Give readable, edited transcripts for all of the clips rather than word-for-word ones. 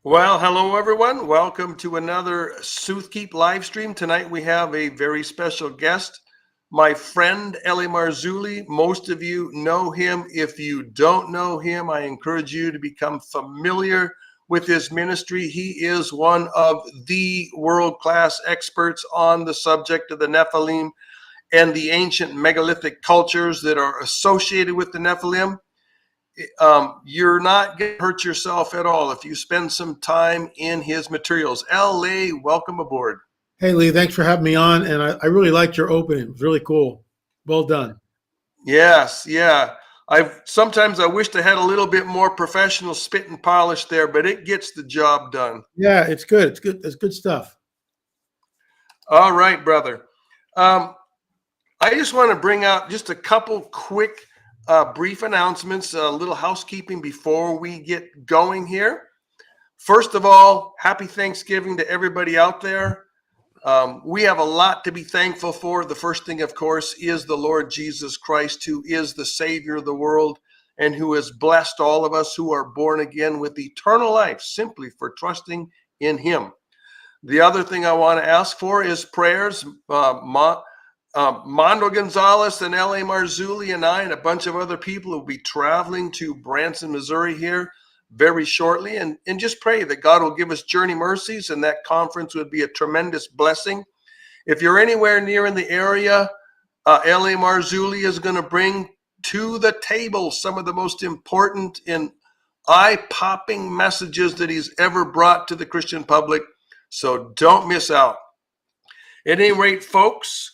Well, hello everyone. Welcome to another Soothkeep live stream. Tonight we have a very special guest, my friend Eli Marzulli. Most of you know him. If you don't know him, I encourage you to become familiar with his ministry. He is one of the world-class experts on the subject of the Nephilim and the ancient megalithic cultures that are associated with the Nephilim. You're not going to hurt yourself at all if you spend some time in his materials. LA, welcome aboard. Hey, Lee, thanks for having me on. And I really liked your opening. It was really cool. Well done. Yes, yeah. Sometimes I wished I had a little bit more professional spit and polish there, but it gets the job done. Yeah, it's good. It's good. It's good stuff. All right, brother. I just want to bring out just a couple quick brief announcements, a little housekeeping before we get going here. First of all, happy Thanksgiving to everybody out there. We have a lot to be thankful for. The first thing, of course, is the Lord Jesus Christ, who is the Savior of the world and who has blessed all of us who are born again with eternal life simply for trusting in him. The other thing I want to ask for is prayers. Mondo Gonzalez and L.A. Marzulli and I and a bunch of other people will be traveling to Branson, Missouri here very shortly. And just pray that God will give us journey mercies and that conference would be a tremendous blessing. If you're anywhere near in the area, L.A. Marzulli is going to bring to the table some of the most important and eye-popping messages that he's ever brought to the Christian public. So don't miss out. At any rate, folks,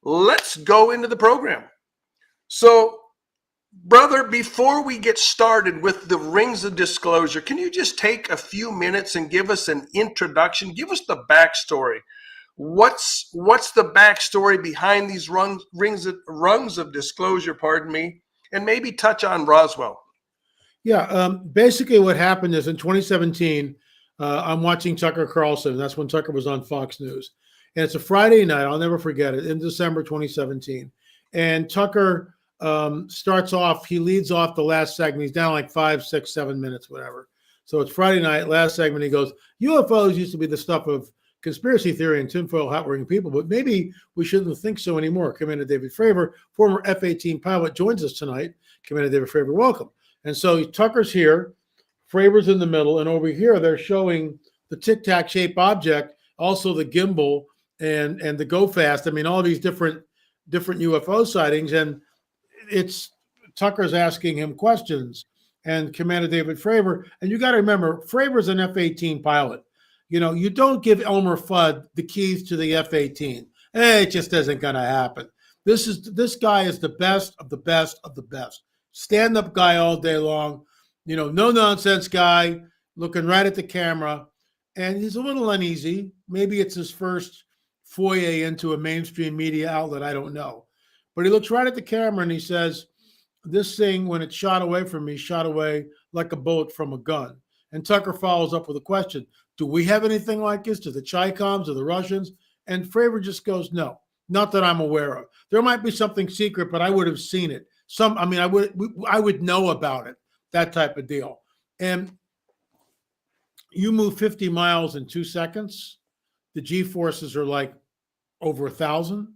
let's go into the program. So, brother, before we get started with the Rings of Disclosure, can you just take a few minutes and give us an introduction? Give us the backstory. What's the backstory behind these rungs of disclosure, pardon me, and maybe touch on Roswell. Yeah, basically what happened is in 2017, I'm watching Tucker Carlson. That's when Tucker was on Fox News. And it's a Friday night. I'll never forget it, in December 2017. And Tucker starts off, he leads off the last segment. He's down like 5, 6, 7 minutes, whatever. So it's Friday night, last segment. He goes, UFOs used to be the stuff of conspiracy theory and tinfoil hat-wearing people, but maybe we shouldn't think so anymore. Commander David Fravor, former F-18 pilot, joins us tonight. Commander David Fravor, welcome. And so Tucker's here, Fravor's in the middle, and over here they're showing the tic-tac shaped object, also the gimbal and the go fast. I mean, all these different UFO sightings, and it's Tucker's asking him questions, and Commander David Fravor, and you got to remember, Fravor's an F-18 pilot. You know, you don't give Elmer Fudd the keys to the F-18. It just isn't going to happen. This guy is the best of the best of the best. Stand-up guy all day long. You know, no-nonsense guy, looking right at the camera. And he's a little uneasy. Maybe it's his first foray into a mainstream media outlet. I don't know. But he looks right at the camera and he says, this thing, when it shot away from me, shot away like a bullet from a gun. And Tucker follows up with a question. Do we have anything like this? Do the Chi-Coms or the Russians? And Fravor just goes, no, not that I'm aware of. There might be something secret, but I would have seen it. I would know about it, that type of deal. And you move 50 miles in 2 seconds. The G-forces are like over 1,000.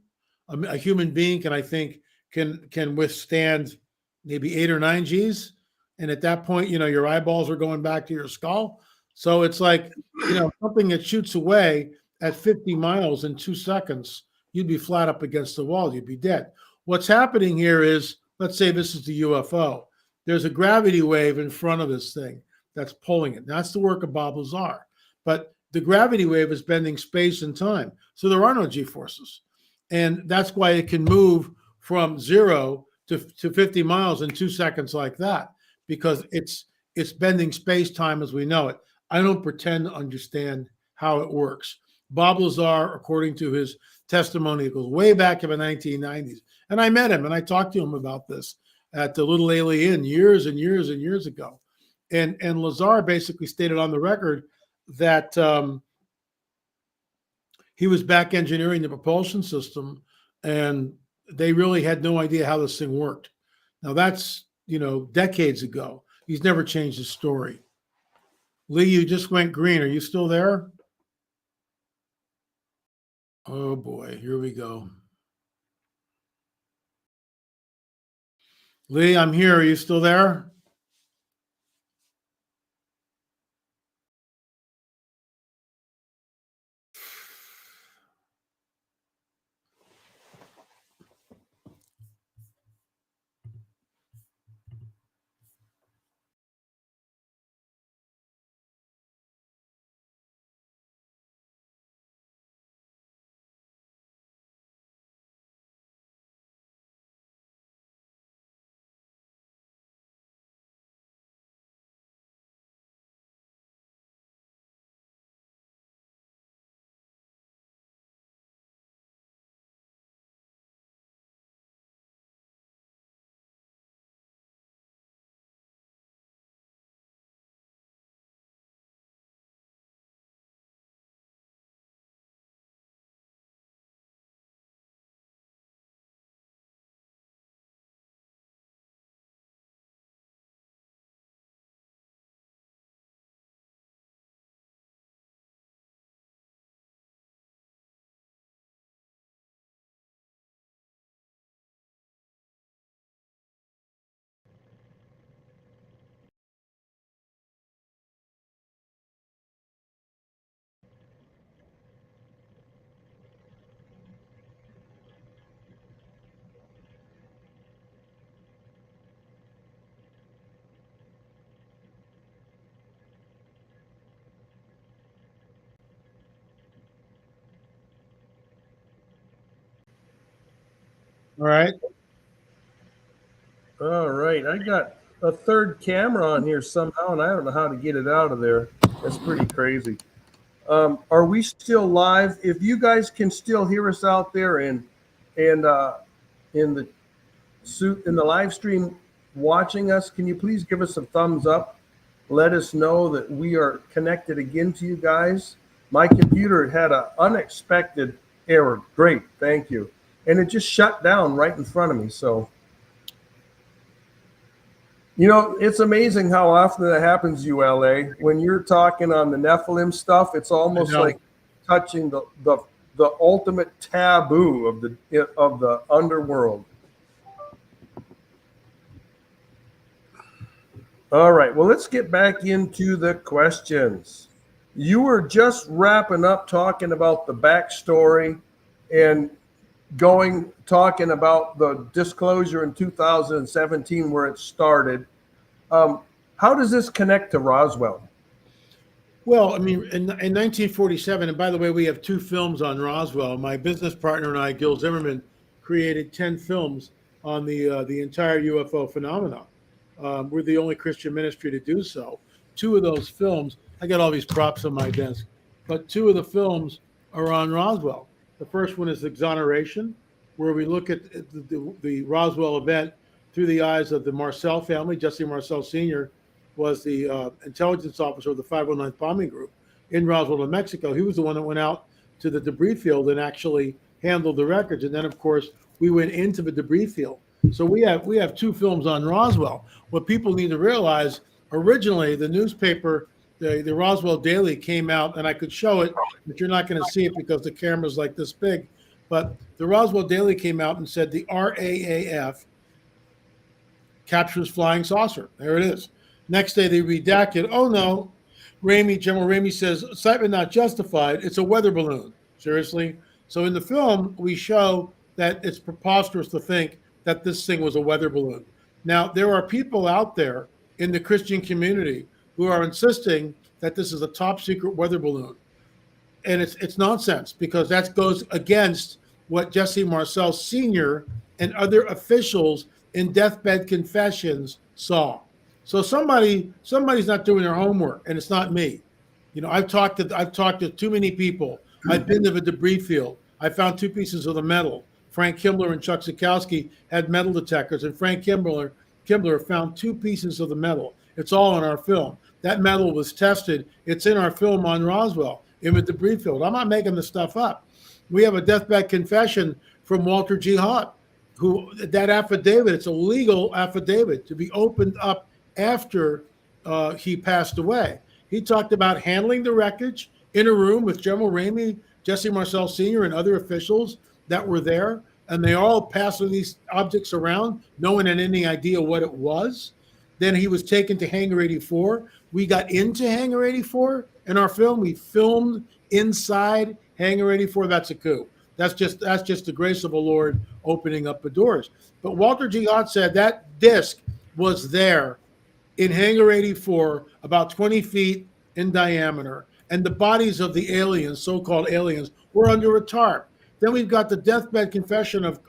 A human being can withstand maybe 8 or 9 Gs. And at that point, you know, your eyeballs are going back to your skull. So it's like, you know, something that shoots away at 50 miles in 2 seconds, you'd be flat up against the wall. You'd be dead. What's happening here is, let's say this is the UFO. There's a gravity wave in front of this thing that's pulling it. That's the work of Bob Lazar. But the gravity wave is bending space and time. So there are no G-forces. And that's why it can move from 0 to 50 miles in 2 seconds like that, because it's bending space-time as we know it. I don't pretend to understand how it works. Bob Lazar, according to his testimony, it goes way back in the 1990s. And I met him and I talked to him about this at the Little Ailey Inn years and years and years ago. And Lazar basically stated on the record that he was back engineering the propulsion system and they really had no idea how this thing worked. Now that's, you know, decades ago. He's never changed his story. Lee, you just went green. Are you still there? Oh boy, here we go. Lee, I'm here. Are you still there? All right. All right, I got a third camera on here somehow, and I don't know how to get it out of there. That's pretty crazy. Are we still live? If you guys can still hear us out there and in the suit in the live stream watching us, can you please give us a thumbs up? Let us know that we are connected again to you guys. My computer had an unexpected error. Great, thank you. And it just shut down right in front of me. So, you know, it's amazing how often that happens, ULA. When you're talking on the Nephilim stuff, it's almost like touching the ultimate taboo of the underworld. All right, well, let's get back into the questions. You were just wrapping up talking about the backstory and talking about the disclosure in 2017 where it started. How does this connect to Roswell? Well, I mean, in 1947, and by the way, we have 2 films on Roswell. My business partner and I, Gil Zimmerman, created 10 films on the entire UFO phenomenon. We're the only Christian ministry to do so. 2 of those films, I got all these props on my desk, but 2 of the films are on Roswell. The first one is Exoneration, where we look at the Roswell event through the eyes of the Marcel family. Jesse Marcel Sr. was the intelligence officer of the 509th Bombing Group in Roswell, New Mexico. He was the one that went out to the debris field and actually handled the records. And then, of course, we went into the debris field. So we have 2 films on Roswell. What people need to realize, originally the newspaper, the Roswell Daily came out, and I could show it, but you're not going to see it because the camera's like this big. But the Roswell Daily came out and said the RAAF captures flying saucer. There it is. Next day they redacted. Oh no, General Ramey says excitement not justified. It's a weather balloon. Seriously. So in the film we show that it's preposterous to think that this thing was a weather balloon. Now there are people out there in the Christian community who are insisting that this is a top secret weather balloon, and it's nonsense because that goes against what Jesse Marcel Sr. and other officials in deathbed confessions saw. So somebody's not doing their homework, and it's not me. You know, I've talked to too many people. I've been to the debris field. I found 2 pieces of the metal. Frank Kimbler and Chuck Zukowski had metal detectors, and Frank Kimbler found 2 pieces of the metal. It's all in our film. That metal was tested. It's in our film on Roswell in the debris field. I'm not making this stuff up. We have a deathbed confession from Walter G. Haught, who that affidavit, it's a legal affidavit to be opened up after he passed away. He talked about handling the wreckage in a room with General Ramey, Jesse Marcel Sr., and other officials that were there. And they all passing these objects around, no one had any idea what it was. Then he was taken to Hangar 84. We got into Hangar 84 in our film. We filmed inside Hangar 84. That's a coup. That's just the grace of the Lord opening up the doors. But Walter G. Hott said that disc was there in Hangar 84, about 20 feet in diameter, and the bodies of the aliens, so-called aliens, were under a tarp. Then we've got the deathbed confession of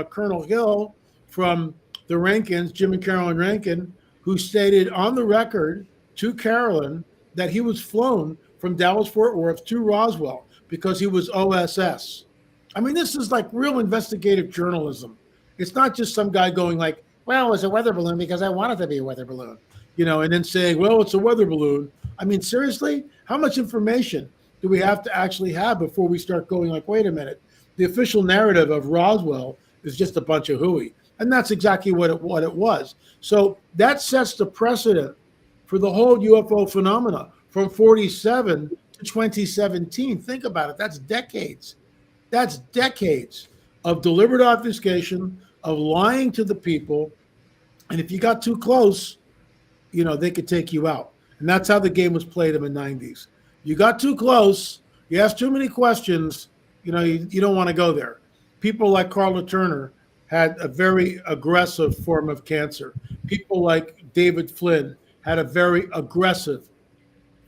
Colonel Hill from the Rankins, Jim and Carolyn Rankin, who stated on the record to Carolyn that he was flown from Dallas-Fort Worth to Roswell because he was OSS. I mean, this is like real investigative journalism. It's not just some guy going like, well, it's a weather balloon because I want it to be a weather balloon, and then saying, well, it's a weather balloon. I mean, seriously, how much information do we have to actually have before we start going like, wait a minute, the official narrative of Roswell is just a bunch of hooey. And that's exactly what it was. So that sets the precedent for the whole UFO phenomena from 47 to 2017. Think about it. That's decades. That's decades of deliberate obfuscation, of lying to the people. And if you got too close, they could take you out. And that's how the game was played in the 90s. You got too close, you asked too many questions, you don't want to go there. People like Carla Turner had a very aggressive form of cancer. People like David Flynn had a very aggressive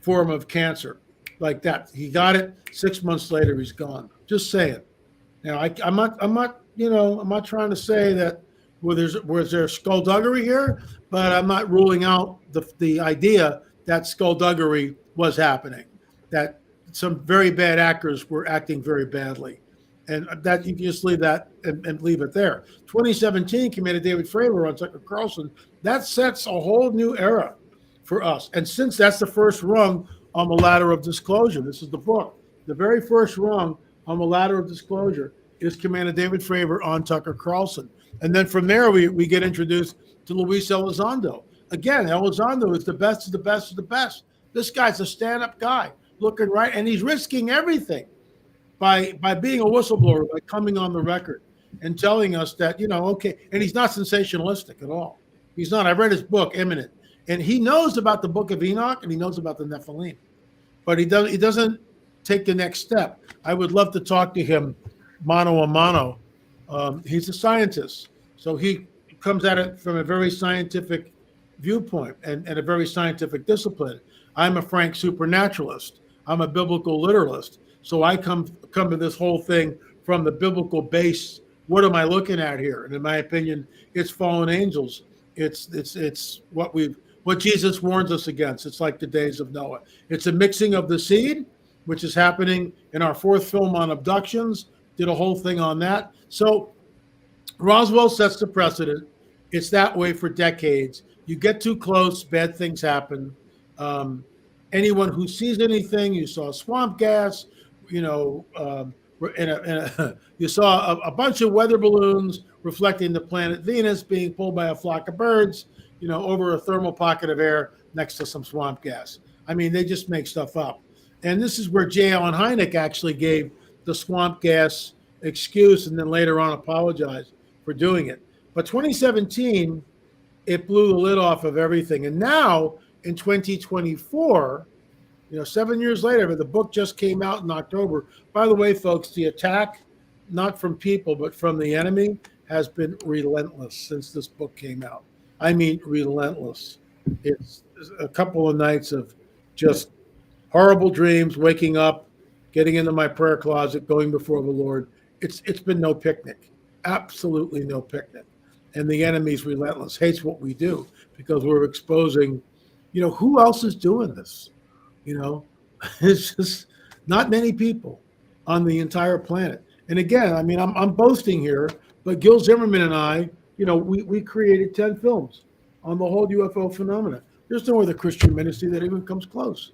form of cancer like that. He got it. 6 months later, he's gone. Just saying. Now, I'm not trying to say that was there skullduggery here, but I'm not ruling out the idea that skullduggery was happening, that some very bad actors were acting very badly. And that you can just leave that and leave it there. 2017, Commander David Fravor on Tucker Carlson, that sets a whole new era for us. And since that's the first rung on the ladder of disclosure, this is the book. The very first rung on the ladder of disclosure is Commander David Fravor on Tucker Carlson. And then from there, we get introduced to Luis Elizondo. Again, Elizondo is the best of the best of the best. This guy's a stand-up guy, looking right, and he's risking everything by being a whistleblower, by coming on the record and telling us that, okay, and he's not sensationalistic at all. He's not. I've read his book, Imminent, and he knows about the Book of Enoch and he knows about the Nephilim, but he doesn't take the next step. I would love to talk to him mano a mano. He's a scientist, so he comes at it from a very scientific viewpoint and a very scientific discipline. I'm a frank supernaturalist. I'm a biblical literalist. So I come to this whole thing from the biblical base. What am I looking at here? And in my opinion, it's fallen angels. It's what Jesus warns us against. It's like the days of Noah. It's a mixing of the seed, which is happening in our fourth film on abductions. Did a whole thing on that. So Roswell sets the precedent. It's that way for decades. You get too close, bad things happen. Anyone who sees anything, you saw swamp gas, you saw a bunch of weather balloons reflecting the planet Venus being pulled by a flock of birds, over a thermal pocket of air next to some swamp gas. I mean, they just make stuff up. And this is where J. Allen Hynek actually gave the swamp gas excuse and then later on apologized for doing it. But 2017, it blew the lid off of everything. And now in 2024, 7 years later, the book just came out in October. By the way, folks, the attack, not from people, but from the enemy, has been relentless since this book came out. I mean, relentless. It's a couple of nights of just horrible dreams, waking up, getting into my prayer closet, going before the Lord. It's been no picnic, absolutely no picnic. And the enemy's relentless, hates what we do because we're exposing, who else is doing this? It's just not many people on the entire planet. And again, I mean, I'm boasting here, but Gil Zimmerman and I, we created 10 films on the whole UFO phenomena. There's no other Christian ministry that even comes close,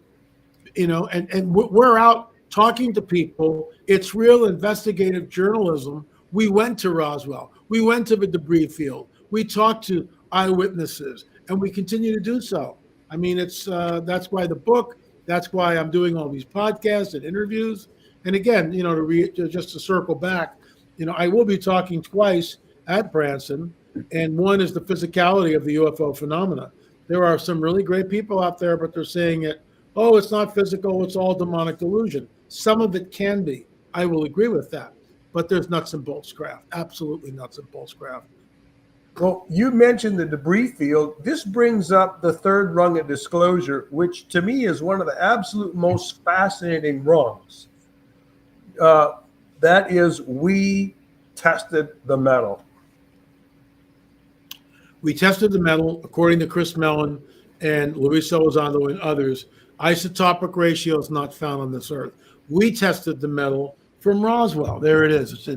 and we're out talking to people. It's real investigative journalism. We went to Roswell. We went to the debris field. We talked to eyewitnesses, and we continue to do so. I mean, that's why the book That's why I'm doing all these podcasts and interviews. And again, just to circle back, I will be talking twice at Branson, and one is the physicality of the UFO phenomena. There are some really great people out there, but they're saying it, oh, it's not physical, it's all demonic delusion. Some of it can be. I will agree with that. But there's nuts and bolts craft. Absolutely nuts and bolts craft. Well, you mentioned the debris field. This brings up the third rung of disclosure, which to me is one of the absolute most fascinating rungs. That is, we tested the metal. We tested the metal, according to Chris Mellon and Luis Elizondo and others. Isotopic ratio is not found on this earth. We tested the metal from Roswell. There it is.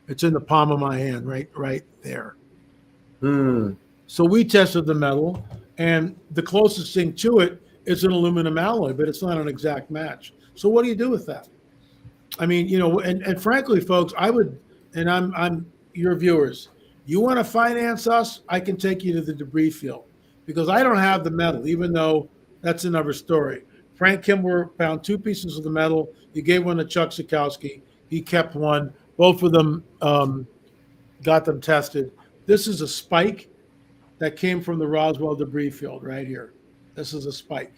It's in the palm of my hand, right there. So we tested the metal, and the closest thing to it is an aluminum alloy, but it's not an exact match. So what do you do with that? I mean, and frankly, folks, I would, and I'm your viewers, you want to finance us, I can take you to the debris field, because I don't have the metal, even though that's another story. Frank Kimbler found 2 pieces of the metal. He gave one to Chuck Zukowski. He kept one. Both of them got them tested. This is a spike that came from the Roswell debris field right here. This is a spike.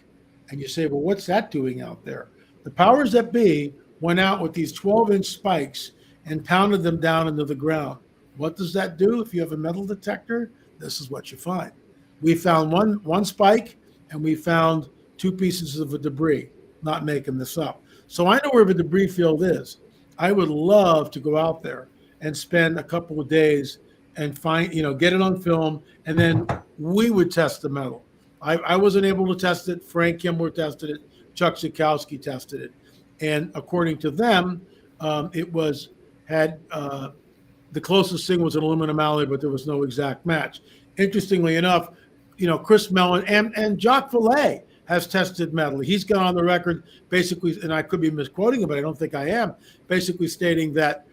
And you say, well, what's that doing out there? The powers that be went out with these 12-inch spikes and pounded them down into the ground. What does that do? If you have a metal detector, this is what you find. We found one spike, and we found 2 pieces of a debris, not making this up. So I know where the debris field is. I would love to go out there and spend a couple of days and find, get it on film, and then we would test the metal. I wasn't able to test it. Frank Kimbler tested it. Chuck Zukowski tested it. And according to them, the closest thing was an aluminum alloy, but there was no exact match. Interestingly enough, Chris Mellon and Jacques Vallée has tested metal. He's gone on the record basically, and I could be misquoting him, but I don't think I am, basically stating that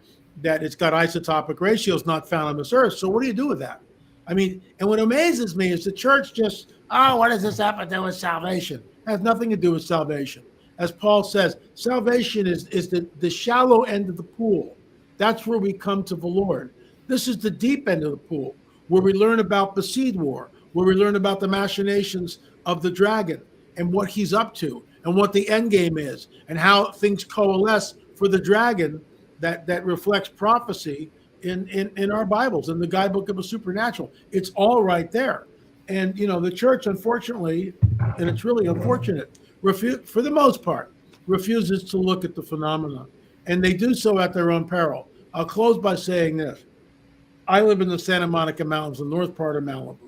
it's got isotopic ratios not found on this earth. So what do you do with that? I mean, and what amazes me is the church just, what does this have to do with salvation? It has nothing to do with salvation. As Paul says, salvation is the shallow end of the pool. That's where we come to the Lord. This is the deep end of the pool, where we learn about the seed war, where we learn about the machinations of the dragon and what he's up to and what the end game is and how things coalesce for the dragon that reflects prophecy in our Bibles, in the guidebook of the supernatural. It's all right there. And, the church, unfortunately, and it's really unfortunate, for the most part, refuses to look at the phenomena. And they do so at their own peril. I'll close by saying this. I live in the Santa Monica Mountains, the north part of Malibu.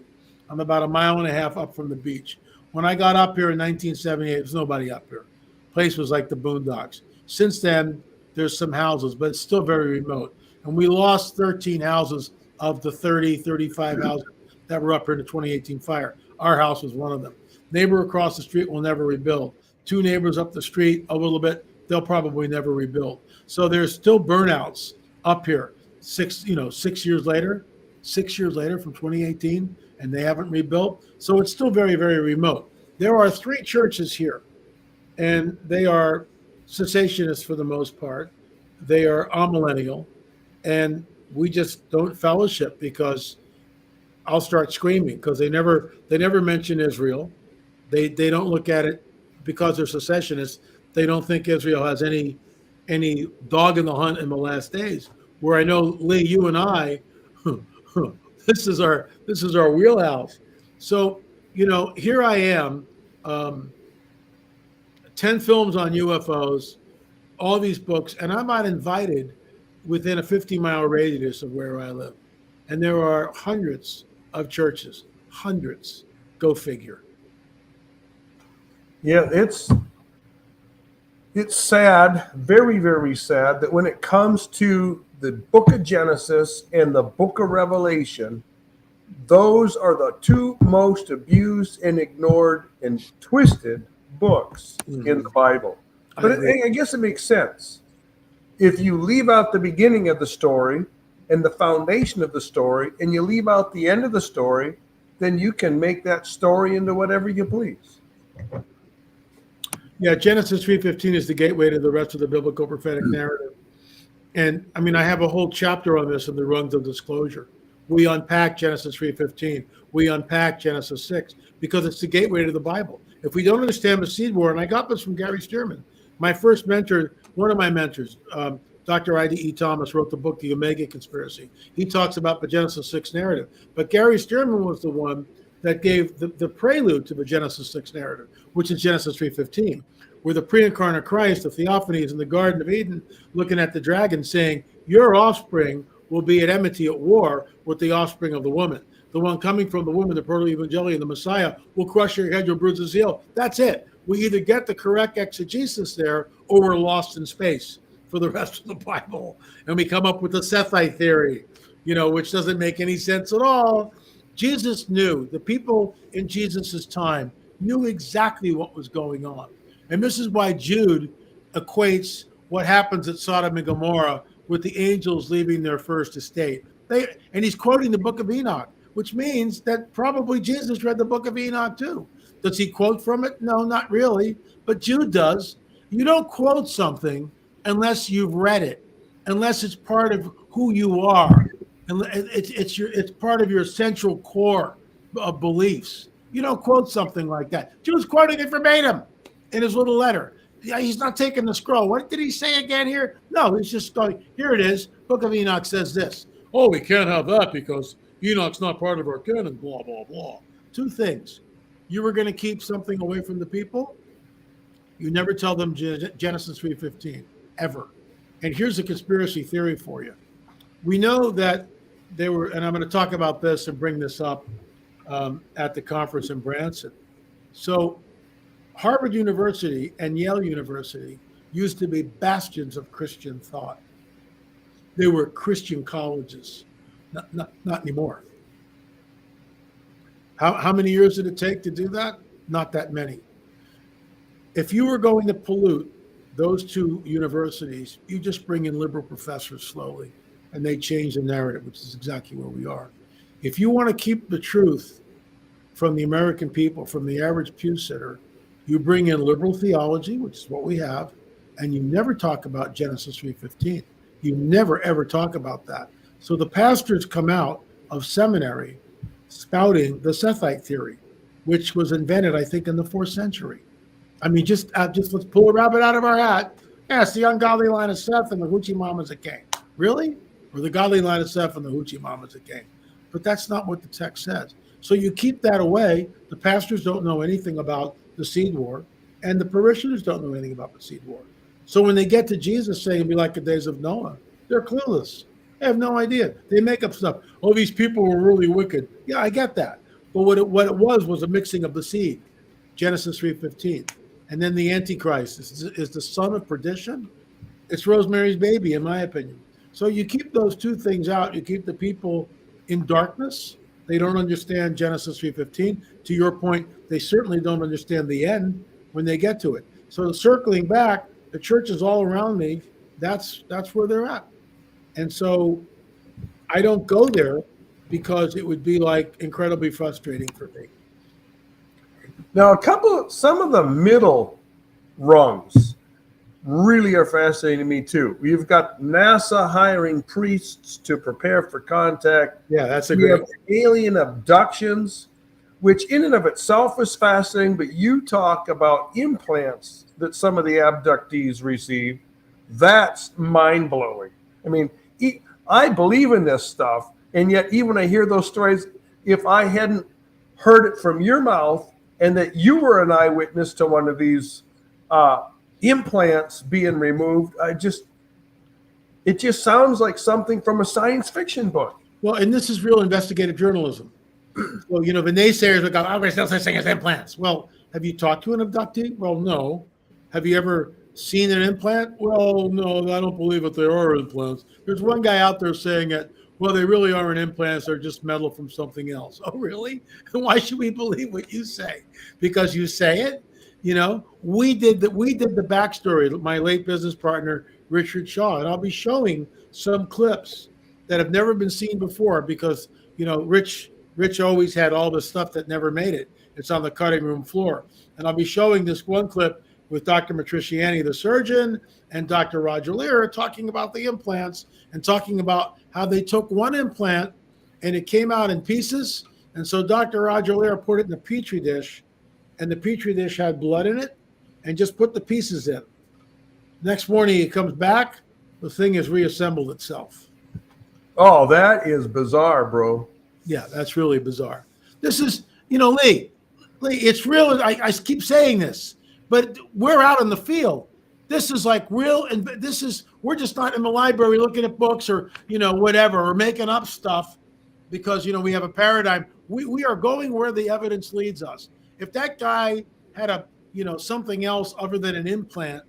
I'm about 1.5 miles up from the beach. When I got up here in 1978, there was nobody up here. The place was like the boondocks. Since then, there's some houses, but it's still very remote. And we lost 13 houses of the 35 houses that were up here in the 2018 fire. Our house was one of them. Neighbor across the street will never rebuild. 2 neighbors up the street a little bit, they'll probably never rebuild. So there's still burnouts up here. 6 years later from 2018, and they haven't rebuilt. So it's still very, very remote. There are 3 churches here, and they are cessationists for the most part. They are amillennial, and we just don't fellowship because I'll start screaming because they never mention Israel. They don't look at it because they're secessionists. They don't think Israel has any dog in the hunt in the last days. Where I know, Lee, you and I, this is our wheelhouse. So, here I am, 10 films on UFOs, all these books, and I'm not invited within a 50-mile radius of where I live. And there are hundreds of churches, hundreds. Go figure. Yeah, it's sad, very, very sad that when it comes to the book of Genesis and the book of Revelation, those are the 2 most abused and ignored and twisted books in the Bible. But I guess it makes sense. If you leave out the beginning of the story and the foundation of the story, and you leave out the end of the story, then you can make that story into whatever you please. Yeah, Genesis 3:15 is the gateway to the rest of the biblical prophetic narrative. And I mean, I have a whole chapter on this in the Rungs of Disclosure. We unpack Genesis 3:15. We unpack Genesis 6 because it's the gateway to the Bible. If we don't understand the seed war, and I got this from Gary Stearman, my first mentor, one of my mentors, Dr. I.D.E. Thomas, wrote the book, The Omega Conspiracy. He talks about the Genesis 6 narrative. But Gary Stearman was the one that gave the prelude to the Genesis 6 narrative, which is Genesis 3:15, where the pre-incarnate Christ, the theophany, is in the Garden of Eden, looking at the dragon, saying, your offspring will be at enmity, at war with the offspring of the woman. The one coming from the woman, the proto-evangelion, the Messiah, will crush your head, you'll bruise his heel. That's it. We either get the correct exegesis there, or we're lost in space for the rest of the Bible. And we come up with the Sethite theory, which doesn't make any sense at all. Jesus knew, the people in Jesus's time knew exactly what was going on. And this is why Jude equates what happens at Sodom and Gomorrah with the angels leaving their first estate. And he's quoting the book of Enoch, which means that probably Jesus read the book of Enoch too. Does he quote from it? No, not really. But Jude does. You don't quote something unless you've read it, unless it's part of who you are. And it's part of your central core of beliefs. You don't quote something like that. Jude's quoting it verbatim in his little letter. Yeah, he's not taking the scroll. What did he say again here? No, he's just going, here it is. Book of Enoch says this. Oh, we can't have that because Enoch's not part of our canon, blah, blah, blah. Two things. You were going to keep something away from the people. You never tell them Genesis 3:15, ever. And here's a conspiracy theory for you. We know that they were, and I'm going to talk about this and bring this up at the conference in Branson. So Harvard University and Yale University used to be bastions of Christian thought. They were Christian colleges, not anymore. How many years did it take to do that? Not that many. If you were going to pollute those two universities, you just bring in liberal professors slowly, and they change the narrative, which is exactly where we are. If you want to keep the truth from the American people, from the average pew sitter, you bring in liberal theology, which is what we have, and you never talk about Genesis 3:15. You never, ever talk about that. So the pastors come out of seminary spouting the Sethite theory, which was invented, I think, in the 4th century. I mean, just let's pull a rabbit out of our hat. Yeah, it's the ungodly line of Seth and the hoochie mama's a king. Really? Or the godly line of Seth and the hoochie mama's a king. But that's not what the text says. So you keep that away. The pastors don't know anything about the seed war, and the parishioners don't know anything about the seed war. So when they get to Jesus saying it'll be like the days of Noah, they're clueless. They have no idea. They make up stuff. Oh, these people were really wicked. Yeah, I get that. But what it was a mixing of the seed, Genesis 3:15. And then the Antichrist is the son of perdition. It's Rosemary's Baby, in my opinion. So you keep those two things out. You keep the people in darkness. They don't understand Genesis 3:15. To your point, they certainly don't understand the end when they get to it. So circling back, the churches all around me, that's where they're at. And so I don't go there because it would be like incredibly frustrating for me. Now, some of the middle rungs really are fascinating to me too. We've got NASA hiring priests to prepare for contact. Yeah, that's we have alien abductions, which in and of itself is fascinating, but you talk about implants that some of the abductees receive. That's mind-blowing. I mean, I believe in this stuff, and yet even when I hear those stories, if I hadn't heard it from your mouth and that you were an eyewitness to one of these implants being removed, it just sounds like something from a science fiction book. Well, and this is real investigative journalism. Well, the naysayers would go, oh, there's no such thing as implants. Well, have you talked to an abductee? Well, no. Have you ever seen an implant? Well, no, I don't believe that there are implants. There's one guy out there saying that, well, they really aren't implants. They're just metal from something else. Oh, really? Why should we believe what you say? Because you say it? We did the backstory, my late business partner, Richard Shaw, and I'll be showing some clips that have never been seen before because, Rich always had all this stuff that never made it. It's on the cutting room floor. And I'll be showing this one clip with Dr. Matriciani, the surgeon, and Dr. Roger Lear talking about the implants and talking about how they took one implant and it came out in pieces. And so Dr. Roger Lear put it in a petri dish, and the petri dish had blood in it, and just put the pieces in. Next morning he comes back, the thing has reassembled itself. Oh, that is bizarre, bro. Yeah, that's really bizarre. This is, Lee, it's real. I keep saying this, but we're out in the field. This is like real, and we're just not in the library looking at books or, whatever, or making up stuff because, we have a paradigm. We are going where the evidence leads us. If that guy had something else other than an implant,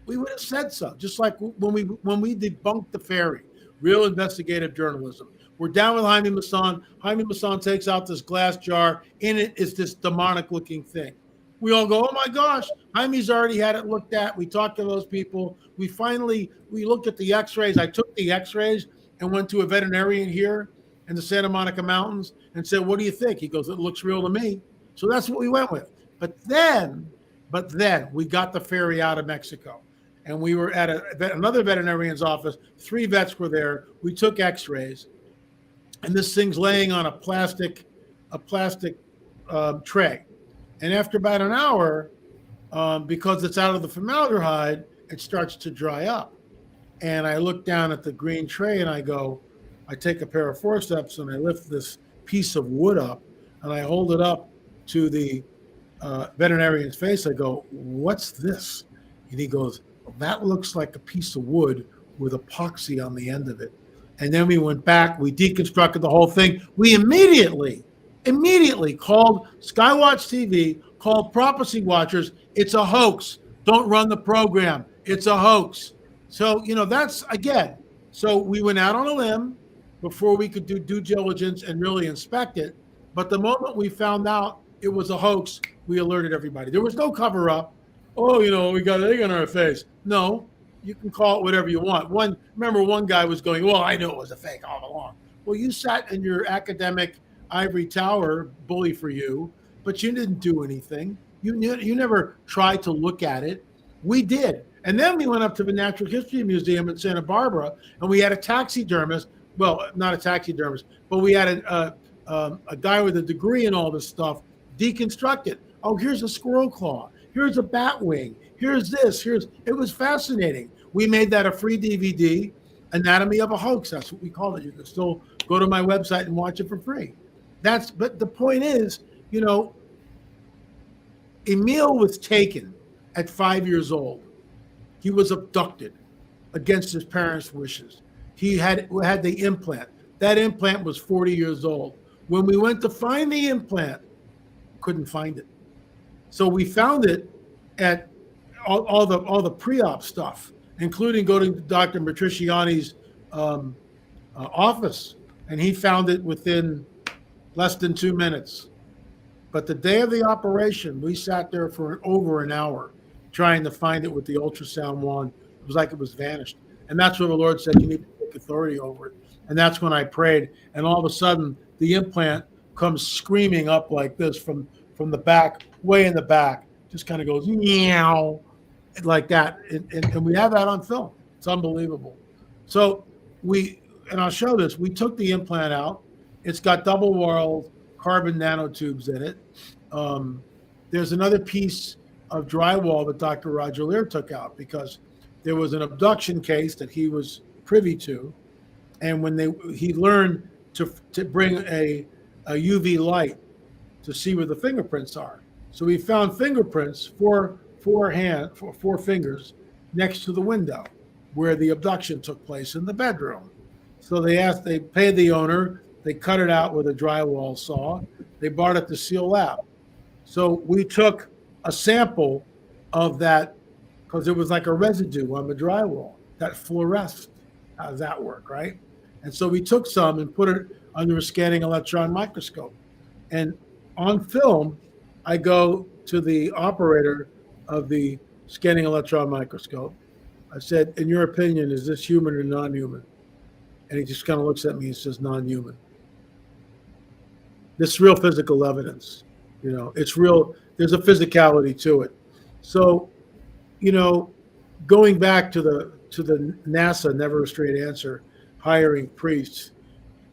we would have said so. Just like when we debunked the fairy, real investigative journalism. We're down with Jaime Maussan. Jaime Maussan takes out this glass jar. In it is this demonic-looking thing. We all go, oh my gosh, Jaime's already had it looked at. We talked to those people. We looked at the x-rays. I took the x-rays and went to a veterinarian here in the Santa Monica Mountains and said, what do you think? He goes, it looks real to me. So that's what we went with. But then we got the ferry out of Mexico. And we were at another veterinarian's office. 3 vets were there. We took x-rays. And this thing's laying on a plastic tray. And after about an hour, because it's out of the formaldehyde, it starts to dry up. And I look down at the green tray and I take a pair of forceps and I lift this piece of wood up and I hold it up to the veterinarian's face. I go, what's this? And he goes, well, that looks like a piece of wood with epoxy on the end of it. And then we went back, we deconstructed the whole thing. We immediately called Skywatch TV, called Prophecy Watchers. It's a hoax. Don't run the program. It's a hoax. So, that's, again, so we went out on a limb before we could do due diligence and really inspect it. But the moment we found out it was a hoax, we alerted everybody. There was no cover up. Oh, we got an egg on our face. No, you can call it whatever you want. Remember one guy was going, well, I knew it was a fake all along. Well, you sat in your academic ivory tower, bully for you, but you didn't do anything. You never tried to look at it. We did. And then we went up to the Natural History Museum in Santa Barbara, and we had a taxidermist. Well, not a taxidermist, but we had a guy with a degree in all this stuff deconstruct it. Oh, here's a squirrel claw. Here's a bat wing. Here's this. It was fascinating. We made that a free DVD, Anatomy of a Hoax. That's what we called it. You can still go to my website and watch it for free. But the point is, Emil was taken at 5 years old. He was abducted against his parents' wishes. He had the implant. That implant was 40 years old. When we went to find the implant, couldn't find it. So we found it at all the pre-op stuff, including going to Dr. Matriciani's office, and he found it within less than 2 minutes. But the day of the operation, we sat there for over an hour trying to find it with the ultrasound wand. It was like it was vanished. And that's when the Lord said, you need to take authority over it. And that's when I prayed. And all of a sudden, the implant comes screaming up like this from the back, way in the back, just kind of goes, meow, like that. And we have that on film. It's unbelievable. So and I'll show this, we took the implant out. It's got double-walled carbon nanotubes in it. There's another piece of drywall that Dr. Roger Lear took out because there was an abduction case that he was privy to. And when he learned to bring a UV light to see where the fingerprints are. So we found fingerprints, four fingers next to the window where the abduction took place in the bedroom. So they paid the owner, they cut it out with a drywall saw, they brought it to Seal Lab. So we took a sample of that because it was like a residue on the drywall that fluoresced. How does that work, right? And so we took some and put it under a scanning electron microscope. And on film, I go to the operator of the scanning electron microscope. I said, in your opinion, is this human or non-human? And he just kind of looks at me and says, non-human. This is real physical evidence. It's real. There's a physicality to it. So you know, going back to the NASA Never a Straight Answer hiring priests,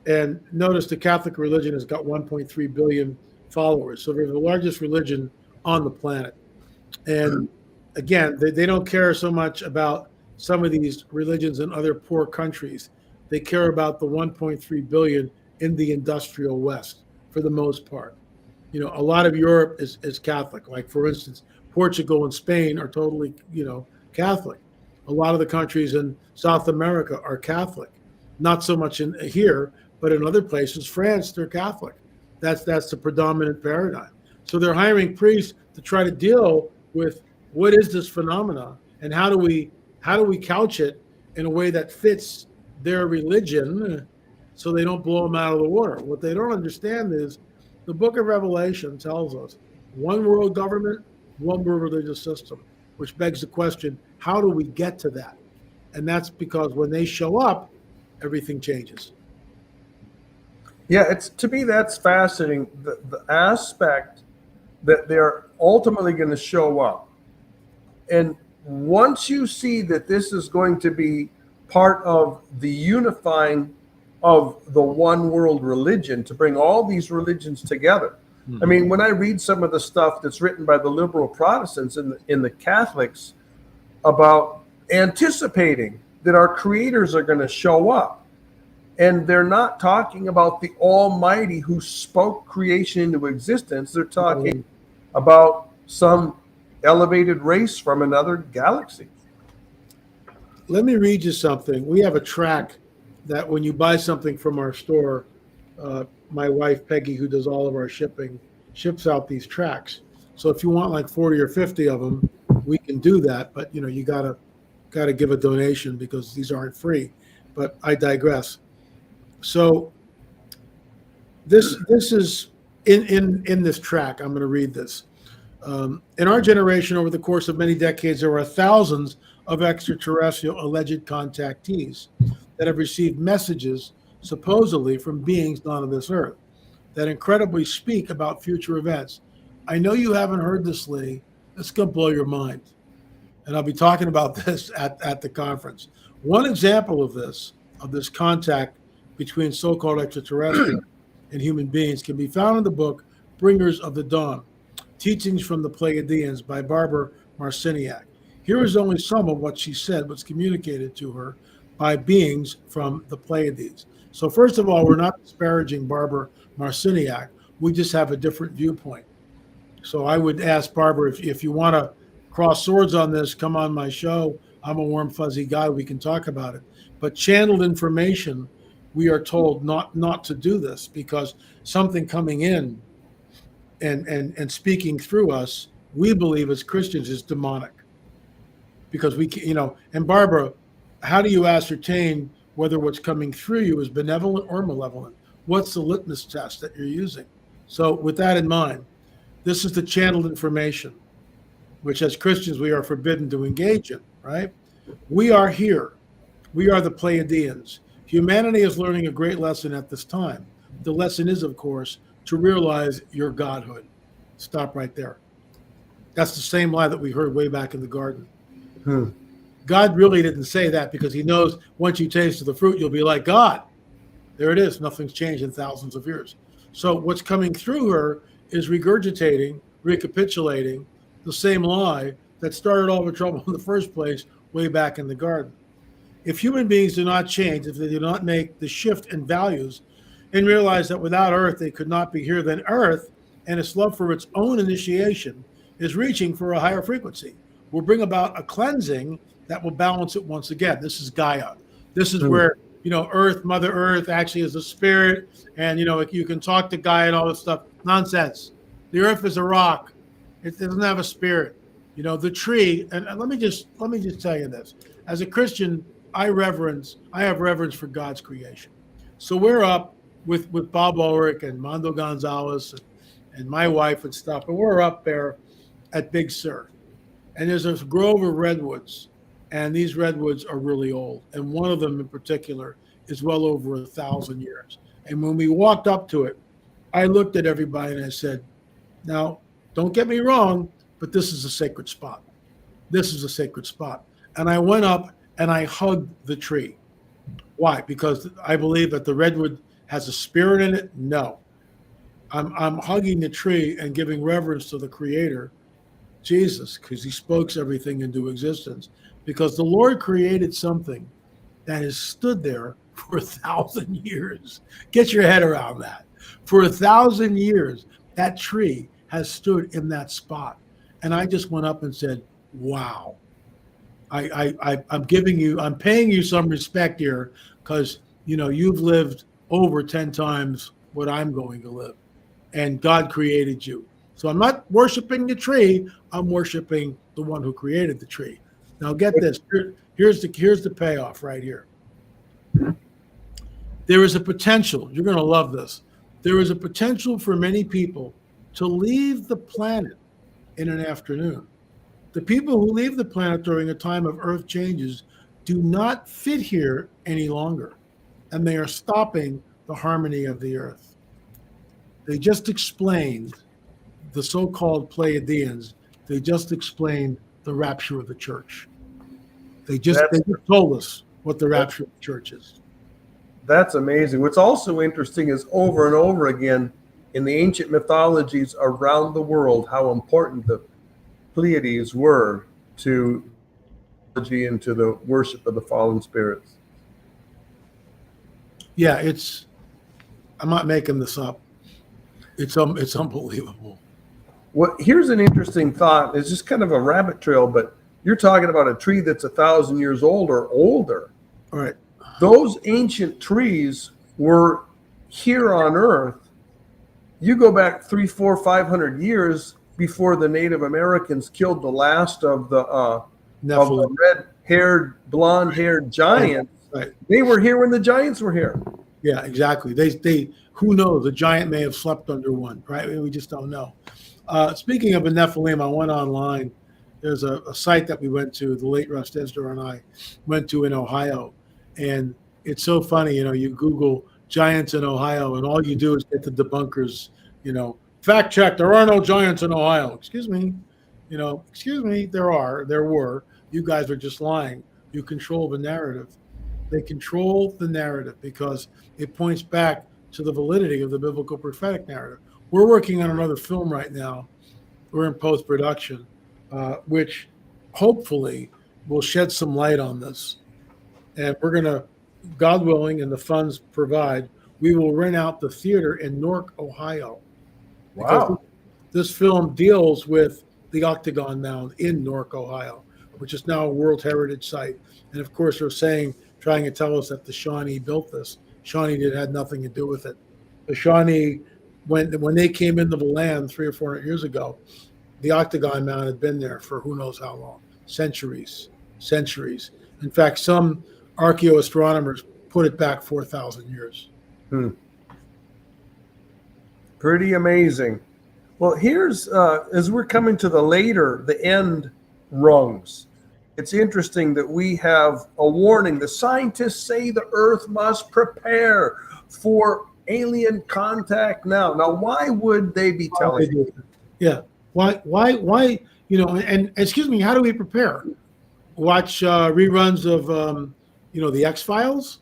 and notice the Catholic religion has got 1.3 billion followers, so they're the largest religion on the planet. And again, they don't care so much about some of these religions in other poor countries. They care about the 1.3 billion in the industrial West for the most part. A lot of Europe is Catholic. Like, for instance, Portugal and Spain are totally, Catholic. A lot of the countries in South America are Catholic. Not so much in here, but in other places, France, they're Catholic. That's the predominant paradigm. So they're hiring priests to try to deal with what is this phenomena, and how do we couch it in a way that fits their religion, so they don't blow them out of the water. What they don't understand is the book of Revelation tells us one world government, one world religious system, which begs the question, how do we get to that? And that's because when they show up, everything changes. Yeah, it's to me that's fascinating. The aspect that they're ultimately going to show up. And once you see that this is going to be part of the unifying of the one world religion to bring all these religions together. Mm-hmm. I mean, when I read some of the stuff that's written by the liberal Protestants in the Catholics about anticipating that our creators are going to show up, and they're not talking about the Almighty who spoke creation into existence. They're talking about some elevated race from another galaxy. Let me read you something. We have a track that when you buy something from our store, my wife, Peggy, who does all of our shipping, ships out these tracks. So if you want like 40 or 50 of them, we can do that. But, you gotta give a donation because these aren't free. But I digress. So this is in this track. I'm going to read this. In our generation, over the course of many decades, there are thousands of extraterrestrial alleged contactees that have received messages supposedly from beings not of this earth that incredibly speak about future events. I know you haven't heard this, Lee. It's going to blow your mind. And I'll be talking about this at the conference. One example of this contact between so-called extraterrestrial and human beings can be found in the book Bringers of the Dawn, Teachings from the Pleiadians by Barbara Marciniak. Here is only some of what she said was communicated to her by beings from the Pleiades. So first of all, we're not disparaging Barbara Marciniak. We just have a different viewpoint. So I would ask Barbara, if you want to cross swords on this, come on my show. I'm a warm, fuzzy guy. We can talk about it. But channeled information, we are told not to do this because something coming in and speaking through us, we believe as Christians is demonic. Because and Barbara, how do you ascertain whether what's coming through you is benevolent or malevolent? What's the litmus test that you're using? So with that in mind, this is the channeled information, which as Christians we are forbidden to engage in, right? We are here. We are the Pleiadians. Humanity is learning a great lesson at this time. The lesson is, of course, to realize your godhood. Stop right there. That's the same lie that we heard way back in the garden. God really didn't say that because he knows once you taste of the fruit, you'll be like God. There it is. Nothing's changed in thousands of years. So what's coming through her is regurgitating, recapitulating the same lie that started all the trouble in the first place way back in the garden. If human beings do not change, if they do not make the shift in values and realize that without Earth they could not be here, then Earth and its love for its own initiation is reaching for a higher frequency, will bring about a cleansing that will balance it once again. This is Gaia. This is where, Earth, Mother Earth actually is a spirit, and, you can talk to Gaia and all this stuff. Nonsense. The Earth is a rock. It doesn't have a spirit. The tree, and let me just tell you this. As a Christian, I have reverence for God's creation. So we're up with Bob Ulrich and Mondo Gonzalez and my wife and stuff, and we're up there at Big Sur. And there's a grove of redwoods, and these redwoods are really old. And one of them in particular is well over 1,000 years. And when we walked up to it, I looked at everybody and I said, now, don't get me wrong, but this is a sacred spot. this is a sacred spot. And I went up and I hugged the tree. Why? Because I believe that the redwood has a spirit in it? No. I'm hugging the tree and giving reverence to the creator, Jesus, because he spoke everything into existence. Because the Lord created something that has stood there for 1,000 years. Get your head around that. For 1,000 years, that tree has stood in that spot. And I just went up and said, wow. I'm paying you some respect here because, you've lived over 10 times what I'm going to live. And God created you. So I'm not worshiping the tree. I'm worshiping the one who created the tree. Now get this. Here's the payoff right here. There is a potential. You're going to love this. There is a potential for many people to leave the planet in an afternoon. The people who leave the planet during a time of Earth changes do not fit here any longer, and they are stopping the harmony of the Earth. They just explained the so-called Pleiadians. They just explained the rapture of the church. They just told us what the rapture of the church is. That's amazing. What's also interesting is over and over again in the ancient mythologies around the world, how important the Pleiades were to mythology and to the worship of the fallen spirits. Yeah, I'm not making this up. It's unbelievable. Well, here's an interesting thought. It's just kind of a rabbit trail, but you're talking about a tree that's 1,000 years old or older. All right. Those ancient trees were here on Earth. You go back 300, 400, 500 years before the Native Americans killed the last of the red-haired, blonde-haired giants. Right. They were here when the giants were here. Yeah, exactly. They who knows? The giant may have slept under one, right? We just don't know. Speaking of a Nephilim, I went online. There's a site that we went to, the late Russ Desder and I went to in Ohio. And it's so funny, you Google giants in Ohio, and all you do is get the debunkers, fact check, there are no giants in Ohio. Excuse me, there were. You guys are just lying. You control the narrative. They control the narrative because it points back to the validity of the biblical prophetic narrative. We're working on another film right now. We're in post-production, which hopefully will shed some light on this. And we're going to, God willing, and the funds provide, we will rent out the theater in Newark, Ohio. Wow. This film deals with the Octagon Mound in Newark, Ohio, which is now a World Heritage Site. And of course, they're trying to tell us that the Shawnee built this. Shawnee had nothing to do with it. The Shawnee, when they came into the land 300 or 400 years ago, the Octagon Mound had been there for who knows how long, centuries. In fact, some archaeoastronomers put it back 4,000 years. Pretty amazing. Well, here's, as we're coming to the end rungs, it's interesting that we have a warning. The scientists say the Earth must prepare for alien contact now. Now, why would they be telling you? Yeah. Why, and excuse me, how do we prepare? Watch reruns of, the X-Files?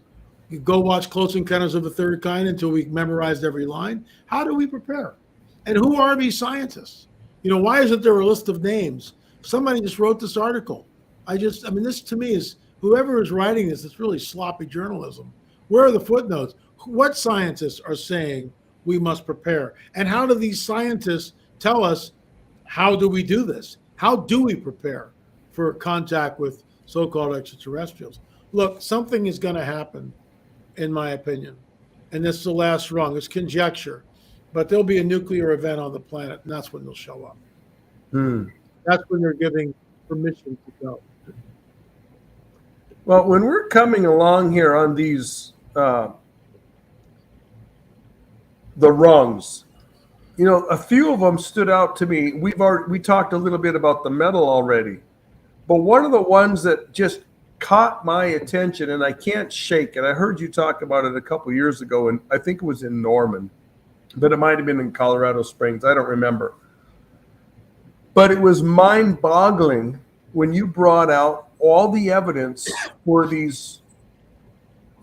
You go watch Close Encounters of the Third Kind until we memorized every line? How do we prepare? And who are these scientists? Why isn't there a list of names? Somebody just wrote this article. This to me is, whoever is writing this, it's really sloppy journalism. Where are the footnotes? What scientists are saying we must prepare? And how do these scientists tell us, how do we do this? How do we prepare for contact with so-called extraterrestrials? Look, something is going to happen, in my opinion. And this is the last rung. It's conjecture. But there'll be a nuclear event on the planet, and that's when they'll show up. That's when they're giving permission to go. Well, when we're coming along here on these, the rungs, a few of them stood out to me. We talked a little bit about the metal already, but one of the ones that just caught my attention, and I can't shake it. I heard you talk about it a couple of years ago, and I think it was in Norman, but it might have been in Colorado Springs. I don't remember. But it was mind-boggling when you brought out all the evidence for these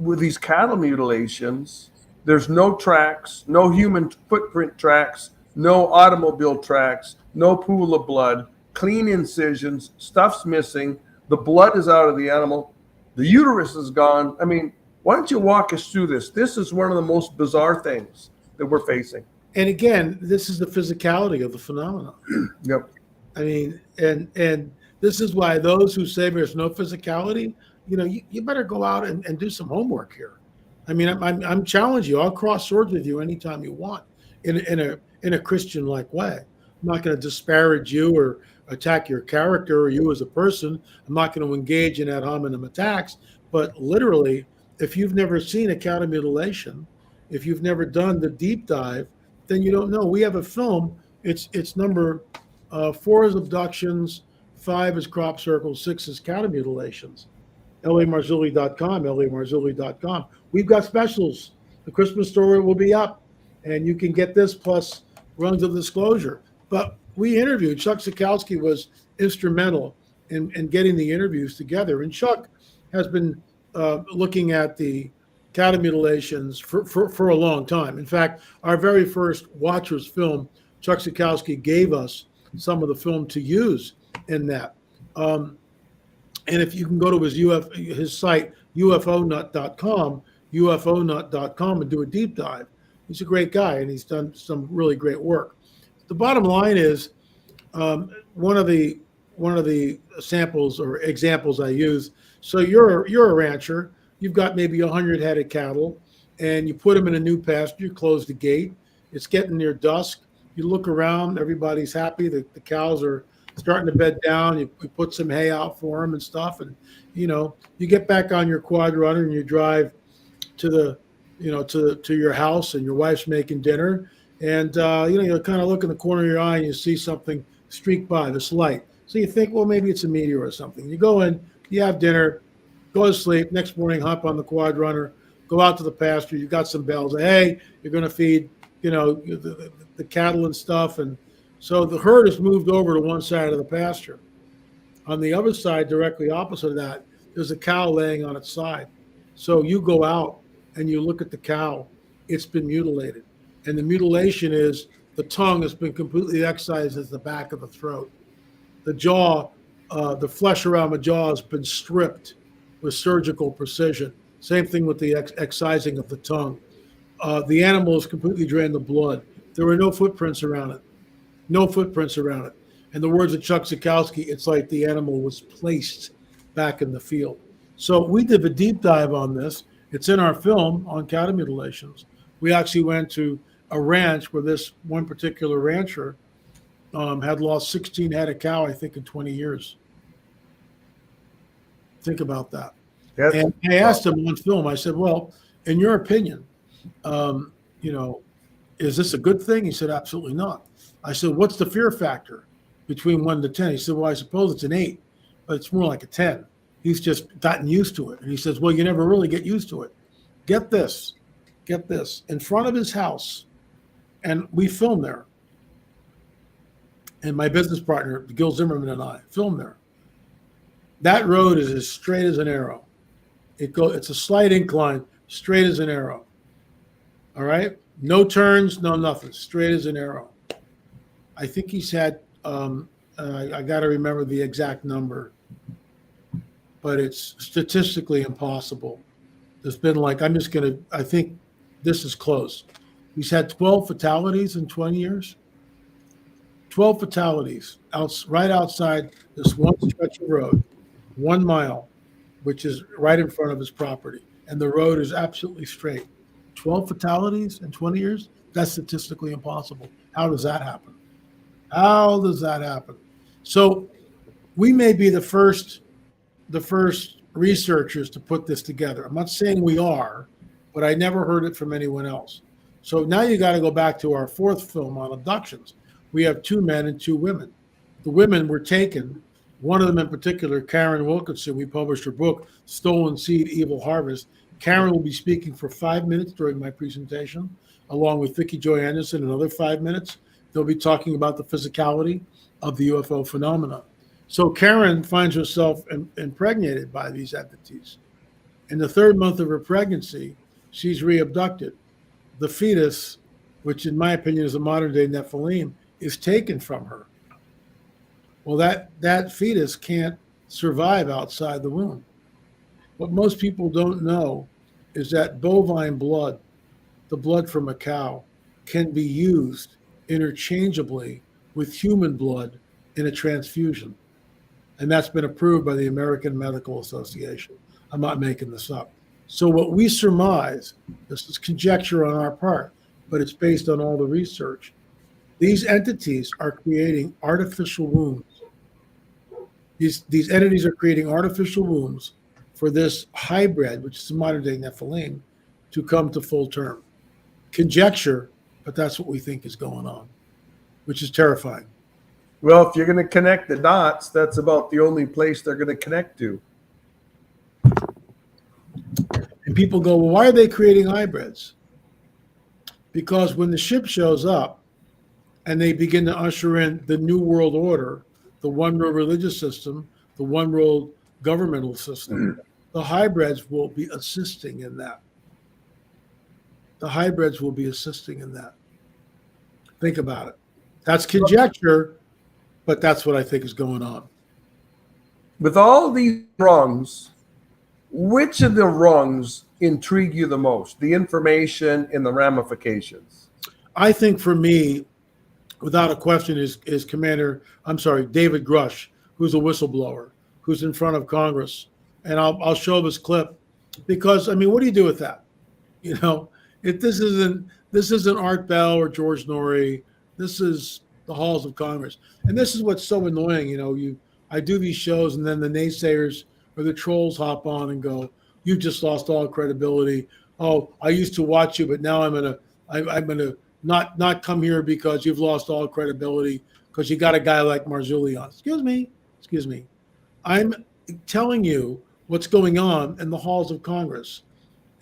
with these cattle mutilations. There's no tracks, no human footprint tracks, no automobile tracks, no pool of blood, clean incisions, stuff's missing, the blood is out of the animal, the uterus is gone. I mean, why don't you walk us through this? This is one of the most bizarre things that we're facing. And again, this is the physicality of the phenomenon. Yep. I mean, and this is why those who say there's no physicality, you better go out and do some homework here. I mean, I'm challenging you. I'll cross swords with you anytime you want, in a Christian-like way. I'm not going to disparage you or attack your character or you as a person. I'm not going to engage in ad hominem attacks. But literally, if you've never seen a cattle mutilation, if you've never done the deep dive, then you don't know. We have a film. It's number 4 is abductions, 5 is crop circles, 6 is cattle mutilations. LAMarzulli.com, LAMarzulli.com. We've got specials. The Christmas story will be up, and you can get this plus Rungs of Disclosure. But we interviewed, Chuck Sikowski was instrumental in getting the interviews together. And Chuck has been looking at the cattle mutilations for a long time. In fact, our very first Watchers film, Chuck Sikowski gave us some of the film to use in that. And if you can go to his site, UFOnut.com, UFOnut.com, and do a deep dive. He's a great guy, and he's done some really great work. The bottom line is, one of the samples or examples I use. So you're a rancher. You've got maybe 100 head of cattle, and you put them in a new pasture. You close the gate. It's getting near dusk. You look around. Everybody's happy. The cows are starting to bed down. You put some hay out for them and stuff, and you get back on your quad runner and you drive to your house, and your wife's making dinner, and you kind of look in the corner of your eye and you see something streak by, this light. So you think, well, maybe it's a meteor or something. You go in, you have dinner, go to sleep. Next morning, hop on the quad runner, go out to the pasture. You got some bells. Hey, you're going to feed the cattle and stuff, and so the herd has moved over to one side of the pasture. On the other side, directly opposite of that, there's a cow laying on its side. So you go out and you look at the cow. It's been mutilated. And the mutilation is the tongue has been completely excised as the back of the throat. The jaw, the flesh around the jaw has been stripped with surgical precision. Same thing with the excising of the tongue. The animal has completely drained the blood. There were no footprints around it. No footprints around it. In the words of Chuck Sikowski, it's like the animal was placed back in the field. So we did a deep dive on this. It's in our film on cattle mutilations. We actually went to a ranch where this one particular rancher had lost 16 head of cow, I think, in 20 years. Think about that. Yes. And I asked him on film, I said, well, in your opinion, is this a good thing? He said, absolutely not. I said, what's the fear factor between 1 to 10? He said, well, I suppose it's an 8, but it's more like a 10. He's just gotten used to it. And he says, well, you never really get used to it. Get this. In front of his house, and we filmed there, and my business partner, Gil Zimmerman, and I filmed there. That road is as straight as an arrow. It's a slight incline, straight as an arrow. All right? No turns, no nothing. Straight as an arrow. I think he's had, I got to remember the exact number, but it's statistically impossible. There's been I think this is close. He's had 12 fatalities in 20 years. 12 fatalities right outside this one stretch of road, 1 mile, which is right in front of his property. And the road is absolutely straight. 12 fatalities in 20 years? That's statistically impossible. How does that happen? So we may be the first researchers to put this together. I'm not saying we are, but I never heard it from anyone else. So now you got to go back to our 4th film on abductions. We have 2 men and 2 women. The women were taken. One of them in particular, Karen Wilkinson, we published her book, Stolen Seed, Evil Harvest. Karen will be speaking for 5 minutes during my presentation, along with Vicki Joy Anderson, another 5 minutes. They'll be talking about the physicality of the UFO phenomena. So Karen finds herself impregnated by these entities. In the third month of her pregnancy, she's re-abducted. The fetus, which in my opinion is a modern day Nephilim, is taken from her. Well, that fetus can't survive outside the womb. What most people don't know is that bovine blood, the blood from a cow, can be used interchangeably with human blood in a transfusion. And that's been approved by the American Medical Association. I'm not making this up. So what we surmise, this is conjecture on our part, but it's based on all the research. These entities are creating artificial wombs. These entities are creating artificial wombs for this hybrid, which is a modern day Nephilim, to come to full term. Conjecture, but that's what we think is going on, which is terrifying. Well, if you're going to connect the dots, that's about the only place they're going to connect to. And people go, well, why are they creating hybrids? Because when the ship shows up and they begin to usher in the new world order, the one world religious system, the one world governmental system, the hybrids will be assisting in that. The hybrids will be assisting in that. Think about it. That's conjecture, but that's what I think is going on. With all these rungs, which of the rungs intrigue you the most? The information and the ramifications? I think for me, without a question, is David Grush, who's a whistleblower, who's in front of Congress. And I'll show this clip because, I mean, what do you do with that? You know, this isn't Art Bell or George Norrie. This is the halls of Congress. And this is what's so annoying. You know, I do these shows and then the naysayers or the trolls hop on and go, "You've just lost all credibility. Oh, I used to watch you, but now I'm gonna not come here because you've lost all credibility because you got a guy like Marzulli on." Excuse me. I'm telling you what's going on in the halls of Congress.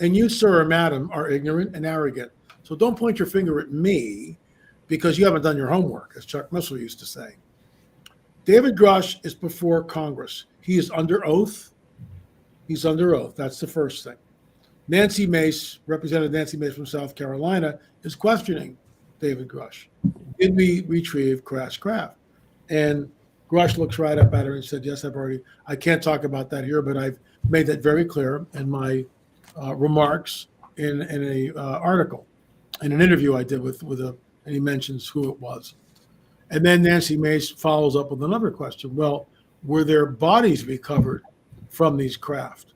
And you, sir or madam, are ignorant and arrogant. So don't point your finger at me because you haven't done your homework, as Chuck Missler used to say. David Grush is before Congress. He is under oath. He's under oath. That's the first thing. Nancy Mace, Representative Nancy Mace from South Carolina, is questioning David Grush. Did we retrieve crashed craft? And Grush looks right up at her and said, "Yes, I can't talk about that here, but I've made that very clear in my remarks in a article, in an interview I did with and he mentions who it was." And then Nancy Mace follows up with another question. Well, were there bodies recovered from these craft?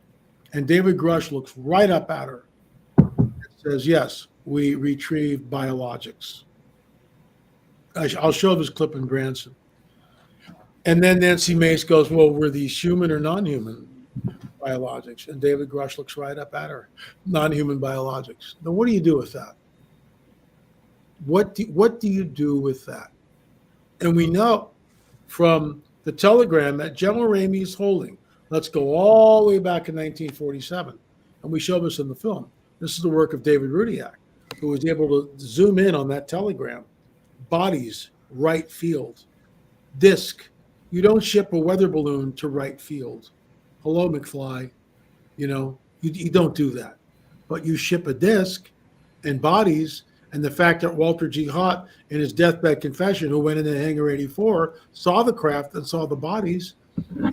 And David Grush looks right up at her and says, "Yes, we retrieved biologics." I'll show this clip in Branson. And then Nancy Mace goes, "Well, were these human or non-human biologics?" And David Grush looks right up at her. "Non-human biologics." Now, what do you do with that? What do you do with that? And we know from the telegram that General Ramey is holding. Let's go all the way back in 1947. And we show this in the film. This is the work of David Rudiak, who was able to zoom in on that telegram. Bodies, right field. Disc. You don't ship a weather balloon to right field. Hello, McFly. You know, you don't do that. But you ship a disc and bodies. And the fact that Walter G. Haught, in his deathbed confession, who went into Hangar 84, saw the craft and saw the bodies.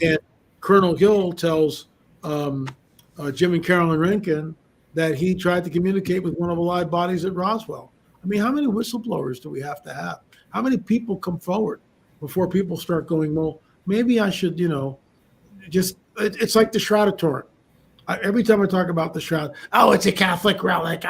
And Colonel Hill tells Jim and Carolyn Rankin that he tried to communicate with one of the live bodies at Roswell. I mean, how many whistleblowers do we have to have? How many people come forward before people start going, well, maybe I should, it's like the Shroud of Turin. Every time I talk about the Shroud, oh, it's a Catholic relic.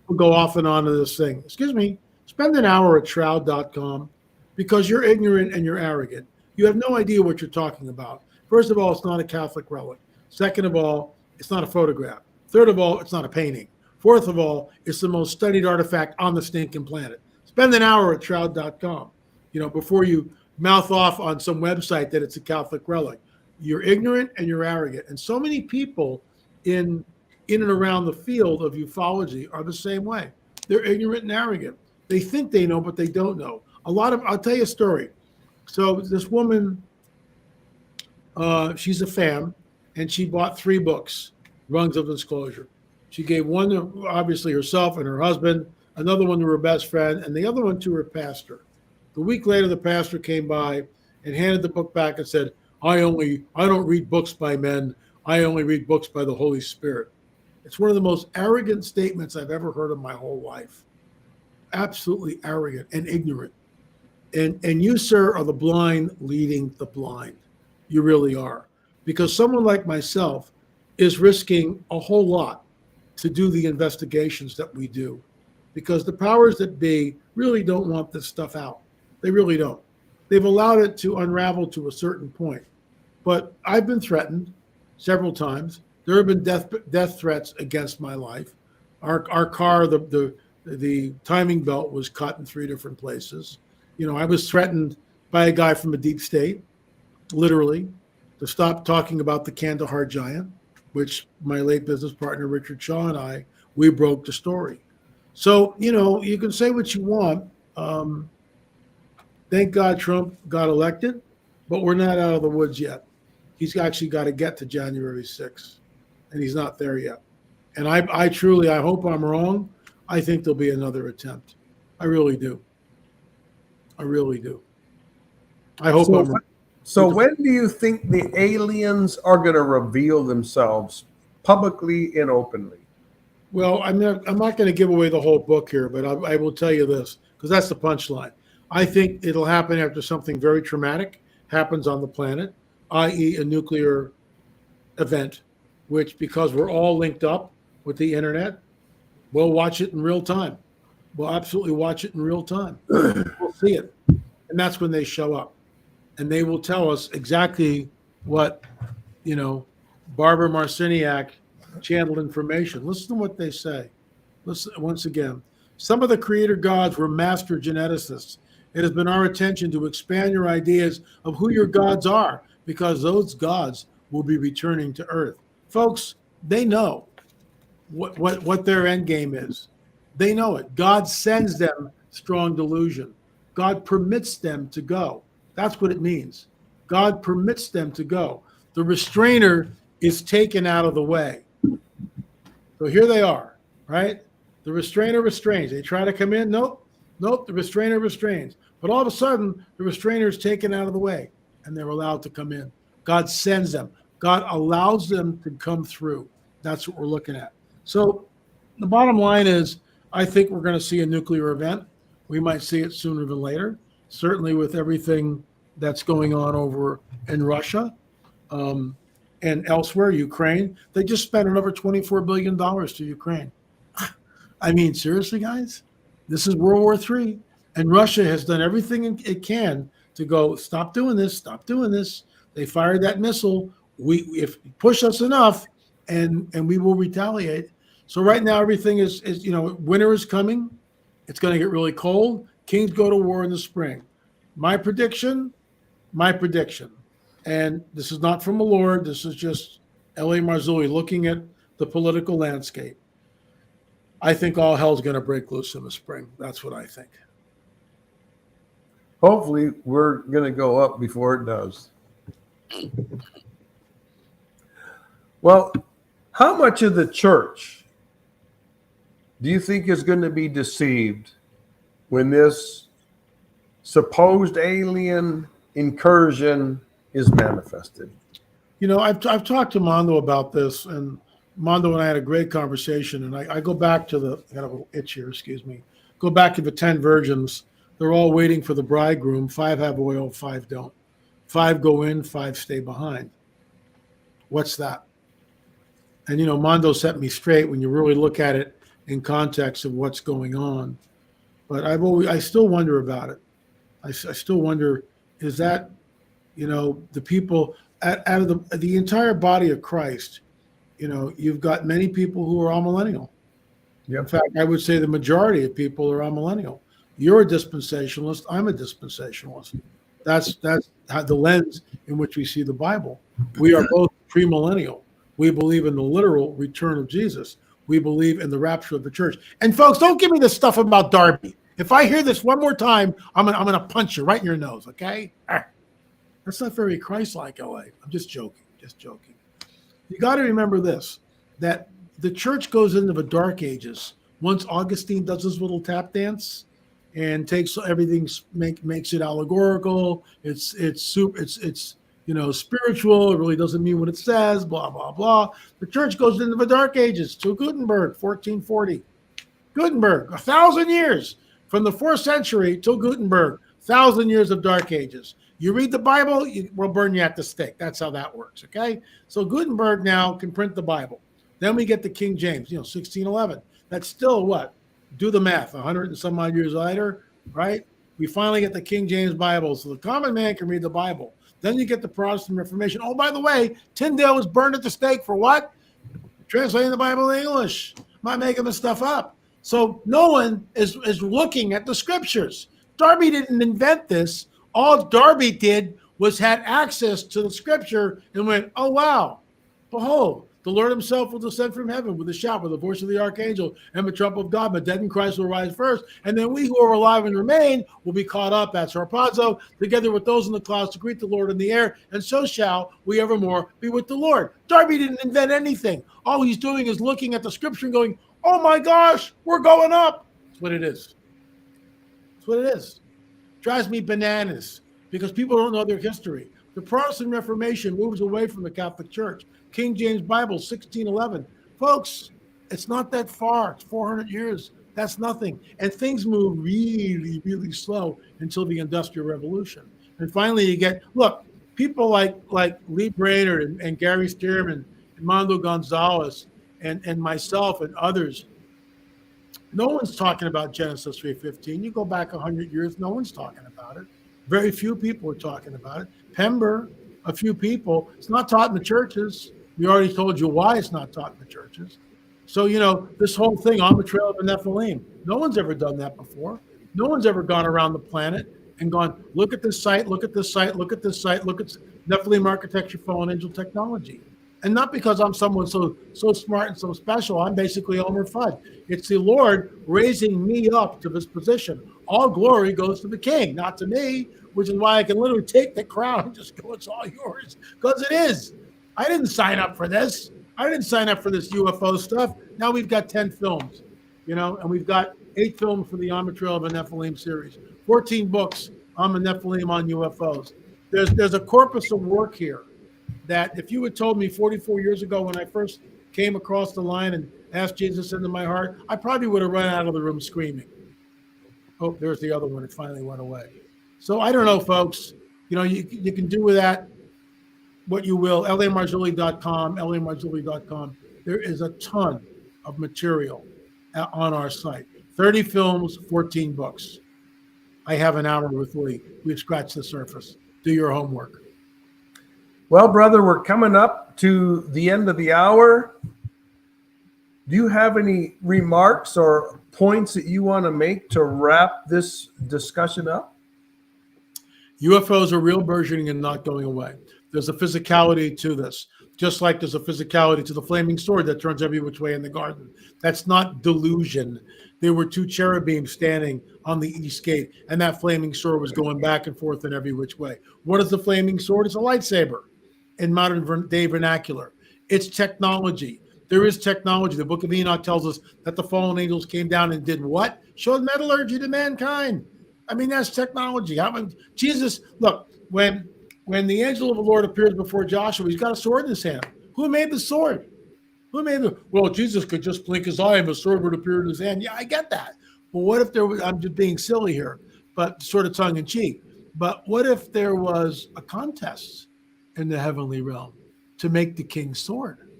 We'll go off and on to this thing. Excuse me, spend an hour at shroud.com because you're ignorant and you're arrogant. You have no idea what you're talking about. First of all, it's not a Catholic relic. Second of all, it's not a photograph. Third of all, it's not a painting. Fourth of all, it's the most studied artifact on the stinking planet. Spend an hour at shroud.com, before you mouth off on some website that it's a Catholic relic. You're ignorant and you're arrogant. And so many people in and around the field of ufology are the same way. They're ignorant and arrogant. They think they know, but they don't know. I'll tell you a story. So this woman, she's a fan, and she bought 3 books, Rungs of Disclosure. She gave one to obviously herself and her husband, another one to her best friend, and the other one to her pastor. The week later, the pastor came by and handed the book back and said, I don't read books by men. I only read books by the Holy Spirit. It's one of the most arrogant statements I've ever heard in my whole life. Absolutely arrogant and ignorant. And you, sir, are the blind leading the blind. You really are. Because someone like myself is risking a whole lot to do the investigations that we do. Because the powers that be really don't want this stuff out. They really don't. They've allowed it to unravel to a certain point. But I've been threatened several times. There have been death threats against my life. Our car, the timing belt was cut in 3 different places. You know, I was threatened by a guy from a deep state, literally, to stop talking about the Kandahar giant, which my late business partner, Richard Shaw, and I, we broke the story. So, you know, you can say what you want. Thank God Trump got elected, but we're not out of the woods yet. He's actually got to get to January 6th, and he's not there yet. And I truly, I hope I'm wrong. I think there'll be another attempt. I really do. I really do. I hope I'm wrong. So when do you think the aliens are going to reveal themselves publicly and openly? Well, I'm not going to give away the whole book here, but I will tell you this, because that's the punchline. I think it'll happen after something very traumatic happens on the planet, i.e. a nuclear event, which, because we're all linked up with the internet, we'll watch it in real time. We'll absolutely watch it in real time. We'll see it. And that's when they show up. And they will tell us exactly what, you know, Barbara Marciniak channeled information. Listen to what they say. Listen once again. Some of the creator gods were master geneticists. It has been our intention to expand your ideas of who your gods are, because those gods will be returning to Earth. Folks, they know what their end game is. They know it. God sends them strong delusion. God permits them to go. That's what it means. God permits them to go. The restrainer is taken out of the way. So here they are, right? The restrainer restrains. They try to come in. Nope. The restrainer restrains. But all of a sudden, the restrainer is taken out of the way, and they're allowed to come in. God sends them. God allows them to come through. That's what we're looking at. So the bottom line is, I think we're going to see a nuclear event. We might see it sooner than later, certainly with everything that's going on over in Russia and elsewhere, Ukraine. They just spent another $24 billion to Ukraine. I mean, seriously, guys? This is World War III. And Russia has done everything it can to go, stop doing this, stop doing this. They fired that missile. If you push us enough, and we will retaliate. So right now, everything is winter is coming. It's going to get really cold. Kings go to war in the spring. My prediction, and this is not from the Lord. This is just L.A. Marzulli looking at the political landscape. I think all hell's going to break loose in the spring. That's what I think. Hopefully, we're going to go up before it does. Well, how much of the church do you think is going to be deceived when this supposed alien incursion is manifested? You know, I've talked to Mondo about this, and Mondo and I had a great conversation. And I go back to I got a little itch here, excuse me. Go back to the 10 virgins. They're all waiting for the bridegroom. 5 have oil, 5 don't. 5 go in, 5 stay behind. What's that? And, you know, Mondo set me straight when you really look at it in context of what's going on. But I still wonder about it. I still wonder, is that, you know, the people out of the entire body of Christ, you know, you've got many people who are amillennial. Yep. In fact, I would say the majority of people are amillennial. You're a dispensationalist. I'm a dispensationalist. That's how the lens in which we see the Bible. We are both premillennial. We believe in the literal return of Jesus. We believe in the rapture of the church. And folks, don't give me this stuff about Darby. If I hear this one more time, I'm gonna punch you right in your nose. Okay? That's not very Christ-like, LA. I'm just joking. Just joking. You got to remember this: that the church goes into the dark ages once Augustine does his little tap dance and takes everything, makes it allegorical. It's spiritual. It really doesn't mean what it says. Blah blah blah. The church goes into the dark ages till Gutenberg, 1440. Gutenberg, 1,000 years from the 4th century till Gutenberg, 1,000 years of dark ages. You read the Bible, we'll burn you at the stake. That's how that works, okay? So Gutenberg now can print the Bible. Then we get the King James, 1611. That's still what? Do the math, 100 and some odd years later, right? We finally get the King James Bible, so the common man can read the Bible. Then you get the Protestant Reformation. Oh, by the way, Tyndale was burned at the stake for what? Translating the Bible in English. I'm not making this stuff up. So no one is looking at the scriptures. Darby didn't invent this. All Darby did was had access to the scripture and went, oh, wow, behold, the Lord himself will descend from heaven with a shout, with the voice of the archangel and the trump of God. But dead in Christ will rise first. And then we who are alive and remain will be caught up, that's harpazo, together with those in the clouds to greet the Lord in the air. And so shall we evermore be with the Lord. Darby didn't invent anything. All he's doing is looking at the scripture and going, oh my gosh, we're going up. That's what it is. That's what it is. Drives me bananas because people don't know their history. The Protestant Reformation moves away from the Catholic Church. King James Bible, 1611. Folks, it's not that far. It's 400 years. That's nothing. And things move really, really slow until the Industrial Revolution. And finally you get, look, people like Lee Brainerd and Gary Stearman and Mondo Gonzalez and myself and others, no one's talking about Genesis 3:15. You go back 100 years, no one's talking about it. Very few people are talking about it. Pember, a few people. It's not taught in the churches. We already told you why it's not taught in the churches. So, this whole thing on the trail of the Nephilim, no one's ever done that before. No one's ever gone around the planet and gone, look at this site, look at this site, look at this site, look at Nephilim architecture, fallen angel technology. And not because I'm someone so smart and so special. I'm basically Elmer Fudd. It's the Lord raising me up to this position. All glory goes to the King, not to me, which is why I can literally take the crown and just go, it's all yours, because it is. I didn't sign up for this. I didn't sign up for this UFO stuff. Now we've got 10 films, and we've got 8 films for the On the Trail of the Nephilim series, 14 books on the Nephilim, on UFOs. There's a corpus of work here that if you had told me 44 years ago when I first came across the line and asked Jesus into my heart, I probably would have run out of the room screaming. Oh, there's the other one. It finally went away. So I don't know, folks. You can do with that what you will. LAMarzulli.com, LAMarzulli.com. There is a ton of material on our site. 30 films, 14 books. I have an hour with Lee. We've scratched the surface. Do your homework. Well, brother, we're coming up to the end of the hour. Do you have any remarks or points that you want to make to wrap this discussion up? UFOs are real, burgeoning, and not going away. There's a physicality to this, just like there's a physicality to the flaming sword that turns every which way in the garden. That's not delusion. There were 2 cherubim standing on the east gate, and that flaming sword was going back and forth in every which way. What is the flaming sword? It's a lightsaber in modern day vernacular. It's technology. There is technology. The book of Enoch tells us that the fallen angels came down and did what? Showed metallurgy to mankind. I mean, that's technology. Jesus, look, when the angel of the Lord appears before Joshua, he's got a sword in his hand. Who made the sword? Well, Jesus could just blink his eye and the sword would appear in his hand. Yeah, I get that. But what if there was, I'm just being silly here, but sort of tongue in cheek. But what if there was a contest in the heavenly realm to make the king's sword?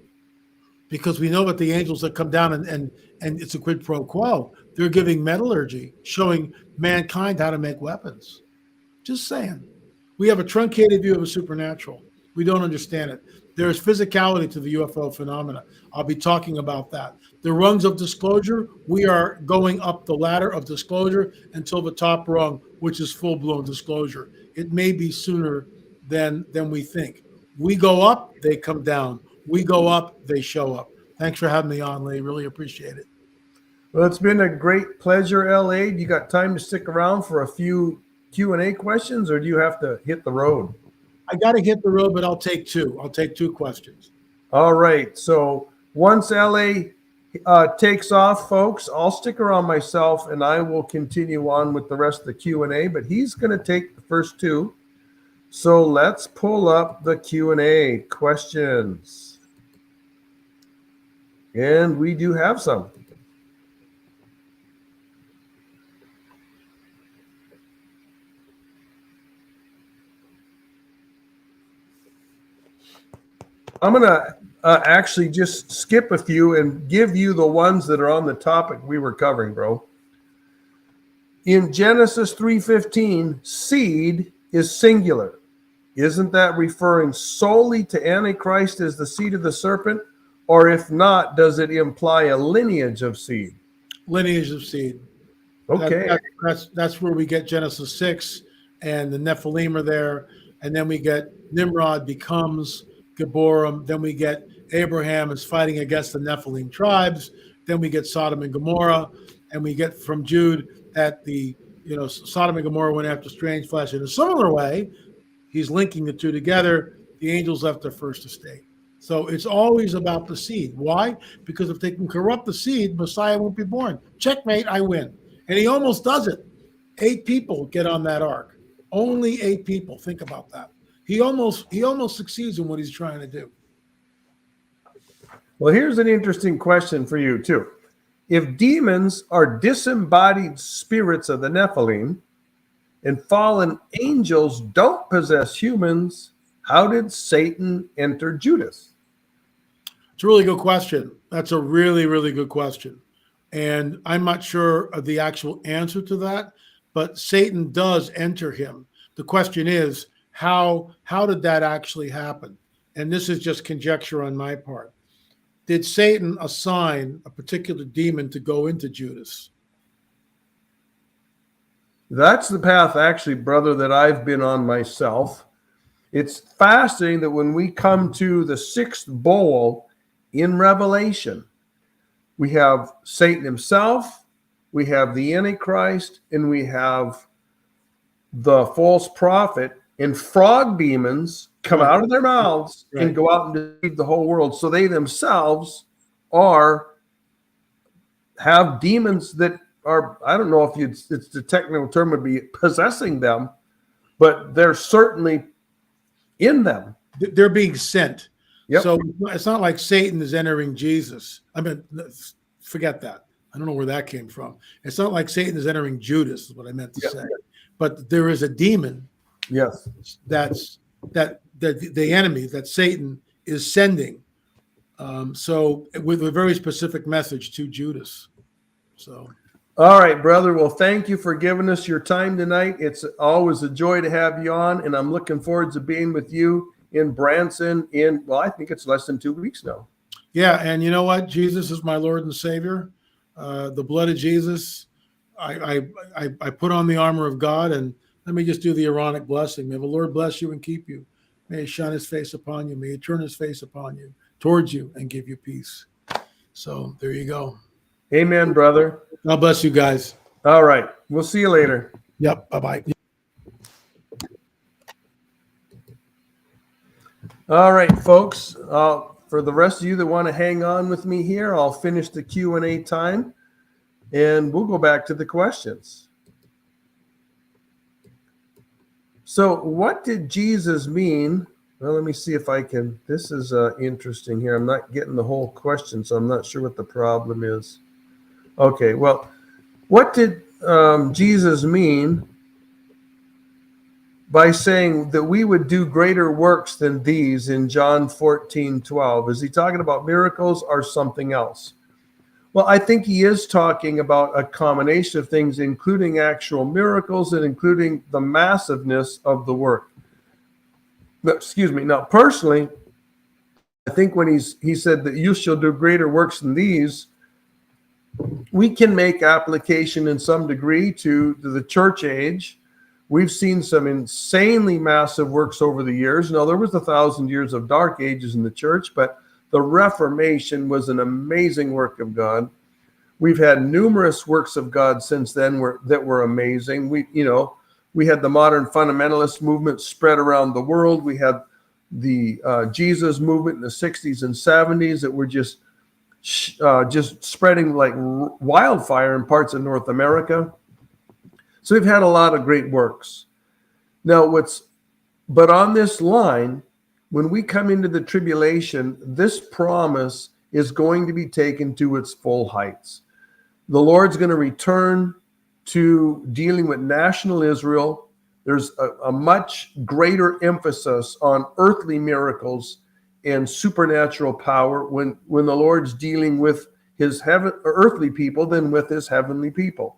Because we know that the angels that come down and it's a quid pro quo. They're giving metallurgy, showing mankind how to make weapons. Just saying. We have a truncated view of the supernatural. We don't understand it. There is physicality to the UFO phenomena. I'll be talking about that. The rungs of disclosure, we are going up the ladder of disclosure until the top rung, which is full-blown disclosure. It may be sooner than we think. We go up, they come down. We go up, they show up. Thanks for having me on, Lee. Really appreciate it. Well, it's been a great pleasure, LA. You got time to stick around for a few Q&A questions, or do you have to hit the road? I got to hit the road, but I'll take two. I'll take two questions. All right. So once LA takes off, folks, I'll stick around myself and I will continue on with the rest of the Q&A, but he's going to take the first two. So let's pull up the Q&A questions. And we do have some. I'm going to actually just skip a few and give you the ones that are on the topic we were covering, bro. In Genesis 3:15, seed is singular. Isn't that referring solely to Antichrist as the seed of the serpent? Or if not, does it imply a lineage of seed? Lineage of seed. Okay. That's where we get Genesis 6 and the Nephilim are there. And then we get Nimrod becomes Geborim. Then we get Abraham is fighting against the Nephilim tribes. Then we get Sodom and Gomorrah. And we get from Jude that Sodom and Gomorrah went after strange flesh. In a similar way, he's linking the two together. The angels left their first estate. So it's always about the seed. Why? Because if they can corrupt the seed, Messiah won't be born. Checkmate, I win. And he almost does it. 8 people get on that ark. Only 8 people. Think about that. He almost succeeds in what he's trying to do. Well, here's an interesting question for you, too. If demons are disembodied spirits of the Nephilim and fallen angels don't possess humans, how did Satan enter Judas? It's a really good question. That's a really, really good question. And I'm not sure of the actual answer to that, but Satan does enter him. The question is, how did that actually happen? And this is just conjecture on my part. Did Satan assign a particular demon to go into Judas? That's the path, actually, brother, that I've been on myself. It's fascinating that when we come to the 6th bowl in Revelation, we have Satan himself, we have the Antichrist, and we have the false prophet, and frog demons come out of their mouths and go out and deceive the whole world. So they themselves have demons that are, I don't know if it's the technical term would be possessing them, but they're certainly in them. They're being sent. Yep. So it's not like Satan is entering Jesus. I mean, forget that. I don't know where that came from. It's not like Satan is entering Judas, is what I meant to say. But there is a demon. Yes. That's the enemy that Satan is sending. So with a very specific message to Judas. So. All right, brother. Well, thank you for giving us your time tonight. It's always a joy to have you on, and I'm looking forward to being with you in Branson I think it's less than 2 weeks now. Yeah, and you know what? Jesus is my Lord and Savior. The blood of Jesus, I put on the armor of God, and let me just do the Aaronic blessing. May the Lord bless you and keep you. May he shine his face upon you. May he turn his face upon you, towards you, and give you peace. So there you go. Amen, brother. God bless you guys. All right. We'll see you later. Yep. Bye-bye. All right, folks. For the rest of you that want to hang on with me here, I'll finish the Q&A time, and we'll go back to the questions. So what did Jesus mean? Well, let me see if I can. This is interesting here. I'm not getting the whole question, so I'm not sure what the problem is. Okay, well, what did Jesus mean by saying that we would do greater works than these in John 14:12? Is he talking about miracles or something else? Well, I think he is talking about a combination of things, including actual miracles and including the massiveness of the work. Excuse me. Now, personally, I think when he said that you shall do greater works than these, we can make application in some degree to the church age. We've seen some insanely massive works over the years. Now, there was 1,000 years of dark ages in the church, but the Reformation was an amazing work of God. We've had numerous works of God since then that were amazing. We had the modern fundamentalist movement spread around the world. We had the Jesus movement in the 60s and 70s that were just spreading like wildfire in parts of North America. So we've had a lot of great works. Now, but on this line, when we come into the tribulation, this promise is going to be taken to its full heights. The Lord's going to return to dealing with national Israel. There's a much greater emphasis on earthly miracles and supernatural power when the Lord's dealing with his earthly people than with his heavenly people.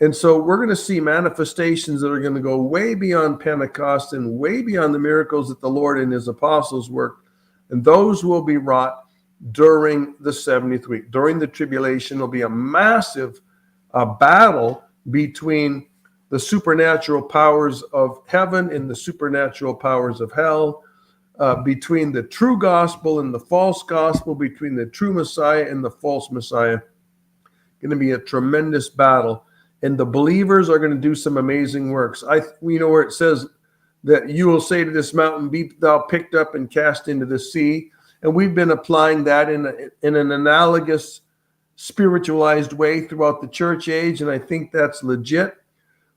And so we're going to see manifestations that are going to go way beyond Pentecost and way beyond the miracles that the Lord and his apostles worked. And those will be wrought during the 70th week. During the tribulation, there'll be a massive battle between the supernatural powers of heaven and the supernatural powers of hell, between the true gospel and the false gospel, between the true Messiah and the false Messiah. Going to be a tremendous battle. And the believers are going to do some amazing works. We know where it says that you will say to this mountain, be thou picked up and cast into the sea. And we've been applying that in an analogous spiritualized way throughout the church age. And I think that's legit.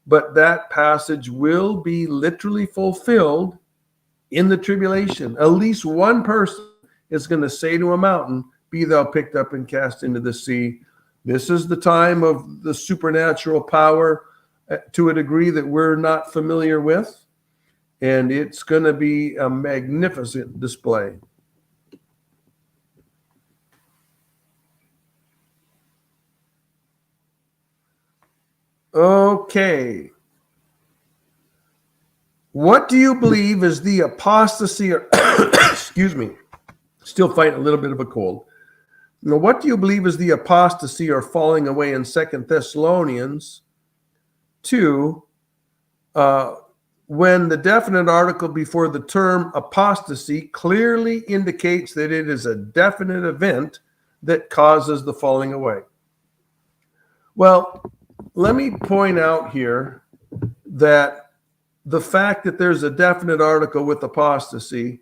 But that passage will be literally fulfilled in the tribulation. At least one person is going to say to a mountain, be thou picked up and cast into the sea. This is the time of the supernatural power to a degree that we're not familiar with. And it's going to be a magnificent display. Okay. What do you believe is the apostasy or excuse me, still fighting a little bit of a cold. Now, what do you believe is the apostasy or falling away in 2 Thessalonians 2, when the definite article before the term apostasy clearly indicates that it is a definite event that causes the falling away? Well, let me point out here that the fact that there's a definite article with apostasy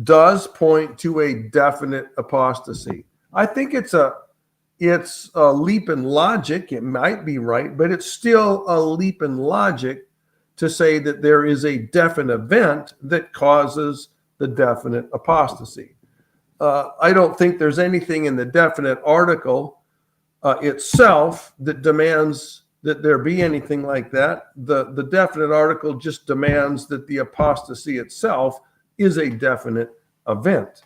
does point to a definite apostasy. I think it's a leap in logic. It might be right, but it's still a leap in logic to say that there is a definite event that causes the definite apostasy. I don't think there's anything in the definite article itself that demands that there be anything like that. The definite article just demands that the apostasy itself is a definite event.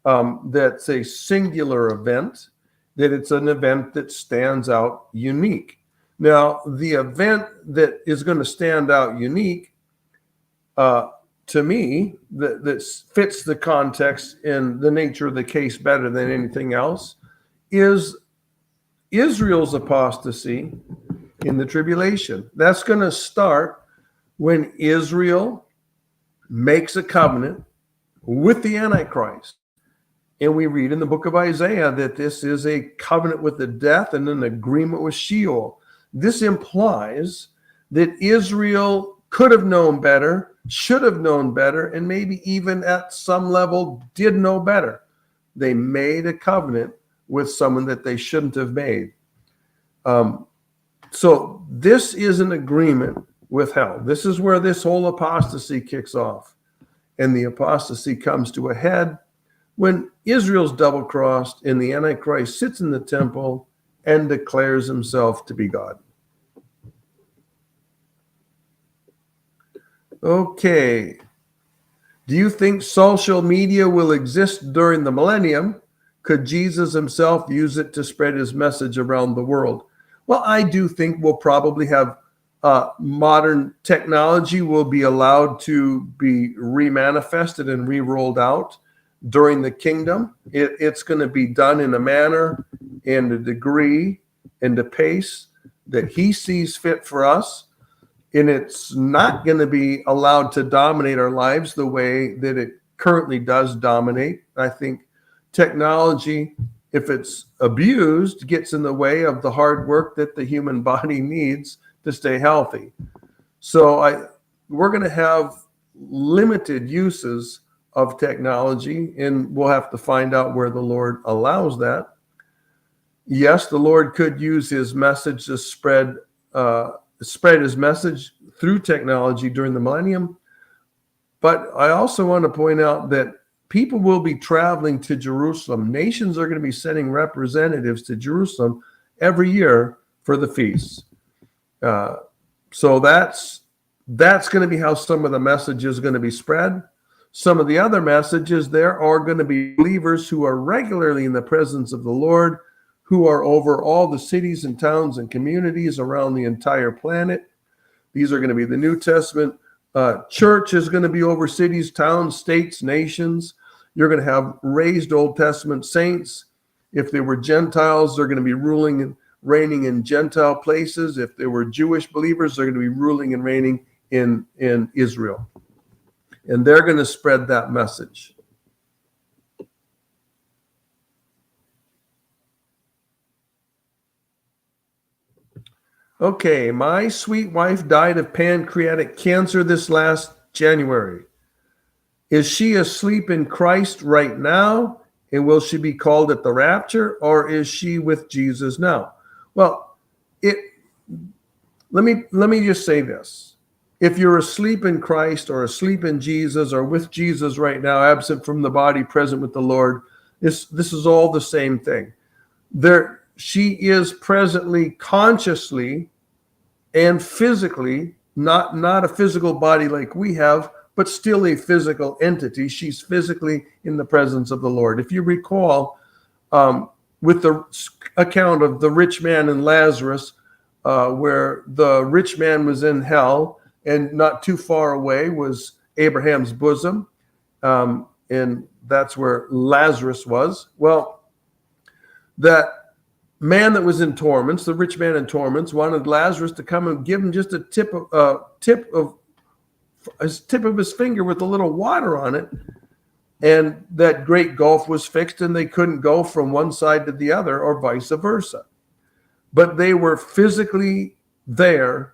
That's a singular event, that it's an event that stands out unique. Now, the event that is going to stand out unique, to me, that fits the context and the nature of the case better than anything else, is Israel's apostasy in the tribulation. That's going to start when Israel makes a covenant with the Antichrist. And we read in the book of Isaiah that this is a covenant with the death and an agreement with Sheol. This implies that Israel could have known better, should have known better, and maybe even at some level did know better. They made a covenant with someone that they shouldn't have made. So this is an agreement with hell. This is where this whole apostasy kicks off. And the apostasy comes to a head when Israel's double-crossed and the Antichrist sits in the temple and declares himself to be God. Okay. Do you think social media will exist during the millennium? Could Jesus himself use it to spread his message around the world? Well, I do think we'll probably have modern technology will be allowed to be remanifested and re-rolled out during the kingdom. It's going to be done in a manner and a degree and a pace that he sees fit for us. And it's not going to be allowed to dominate our lives the way that it currently does dominate. I think technology if it's abused, gets in the way of the hard work that the human body needs to stay healthy. So we're going to have limited uses of technology, and we'll have to find out where the Lord allows that. Yes, the Lord could use his message to spread his message through technology during the millennium. But I also want to point out that people will be traveling to Jerusalem. Nations are going to be sending representatives to Jerusalem every year for the feasts. So that's going to be how some of the message is going to be spread. Some of the other messages, there are going to be believers who are regularly in the presence of the Lord, who are over all the cities and towns and communities around the entire planet. These are going to be the New Testament. Church is going to be over cities, towns, states, nations. You're going to have raised Old Testament saints. If they were Gentiles, they're going to be ruling and reigning in Gentile places. If they were Jewish believers, they're going to be ruling and reigning in Israel. And they're going to spread that message. Okay, my sweet wife died of pancreatic cancer this last January. Is she asleep in Christ right now? And will she be called at the rapture, or is she with Jesus now? Well, let me just say this. If you're asleep in Christ or asleep in Jesus or with Jesus right now, absent from the body, present with the Lord, this is all the same thing. She is presently consciously and physically, not a physical body like we have, but still a physical entity. She's physically in the presence of the Lord. If you recall, with the account of the rich man and Lazarus, where the rich man was in hell, and not too far away was Abraham's bosom, and that's where Lazarus was. Well, that man that was in torments, the rich man in torments, wanted Lazarus to come and give him just a tip of his finger with a little water on it, and that great gulf was fixed, and they couldn't go from one side to the other, or vice versa. But they were physically there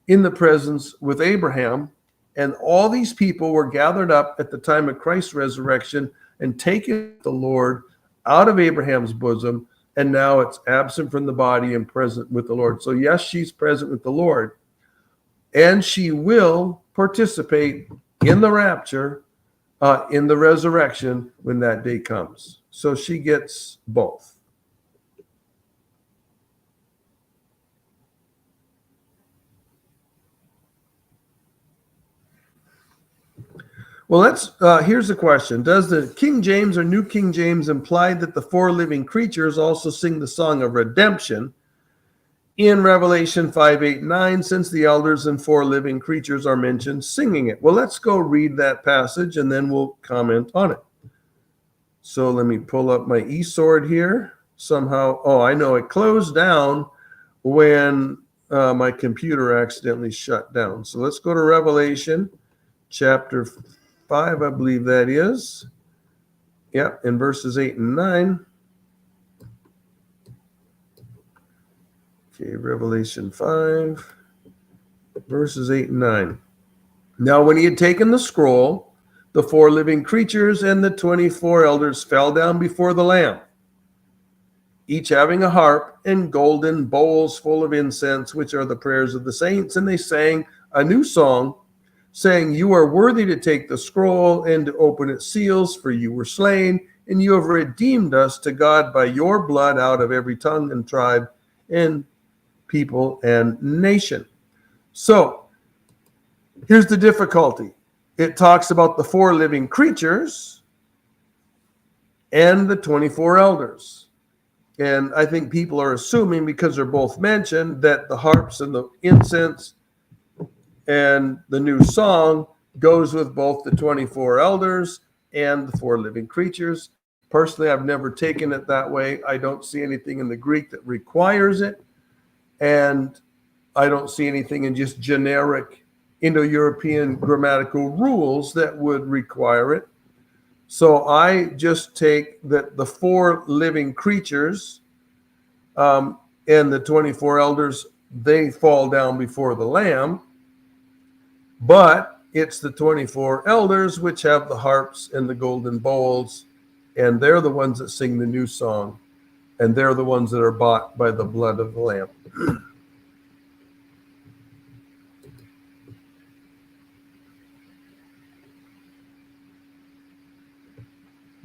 in the presence with Abraham, and all these people were gathered up at the time of Christ's resurrection and taken the Lord out of Abraham's bosom, and now it's absent from the body and present with the Lord. So yes, she's present with the Lord, and she will participate in the rapture, in the resurrection when that day comes. So she gets both. Well, here's the question. Does the King James or New King James imply that the four living creatures also sing the song of redemption in Revelation 5, 8, 9, since the elders and four living creatures are mentioned singing it? Well, let's go read that passage and then we'll comment on it. So let me pull up my eSword here. Somehow, I know it closed down when my computer accidentally shut down. So let's go to Revelation chapter 5, I believe that is. Yep, in verses 8 and 9. Okay, Revelation 5, verses 8 and 9. Now, when he had taken the scroll, the four living creatures and the 24 elders fell down before the Lamb, each having a harp and golden bowls full of incense, which are the prayers of the saints. And they sang a new song, saying, "You are worthy to take the scroll and to open its seals, for you were slain, and you have redeemed us to God by your blood out of every tongue and tribe and people and nation." So here's the difficulty. It talks about the four living creatures and the 24 elders. And I think people are assuming, because they're both mentioned, that the harps and the incense and the new song goes with both the 24 elders and the four living creatures. Personally, I've never taken it that way. I don't see anything in the Greek that requires it. And I don't see anything in just generic Indo-European grammatical rules that would require it. So I just take that the 4 living creatures and the 24 elders, they fall down before the Lamb, but it's the 24 elders which have the harps and the golden bowls, and they're the ones that sing the new song, and they're the ones that are bought by the blood of the Lamb.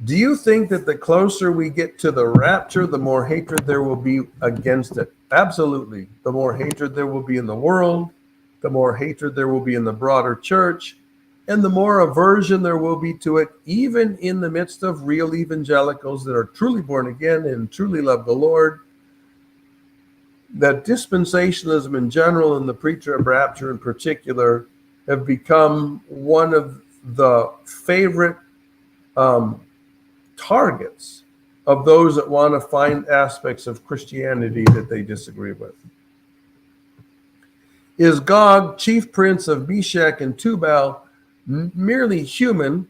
Do you think that the closer we get to the rapture, the more hatred there will be against it? Absolutely. The more hatred there will be in the world, the more hatred there will be in the broader church, and the more aversion there will be to it, even in the midst of real evangelicals that are truly born again and truly love the Lord. That dispensationalism in general and the preacher of rapture in particular have become one of the favorite targets of those that want to find aspects of Christianity that they disagree with. Is Gog, chief prince of Meshach and Tubal, merely human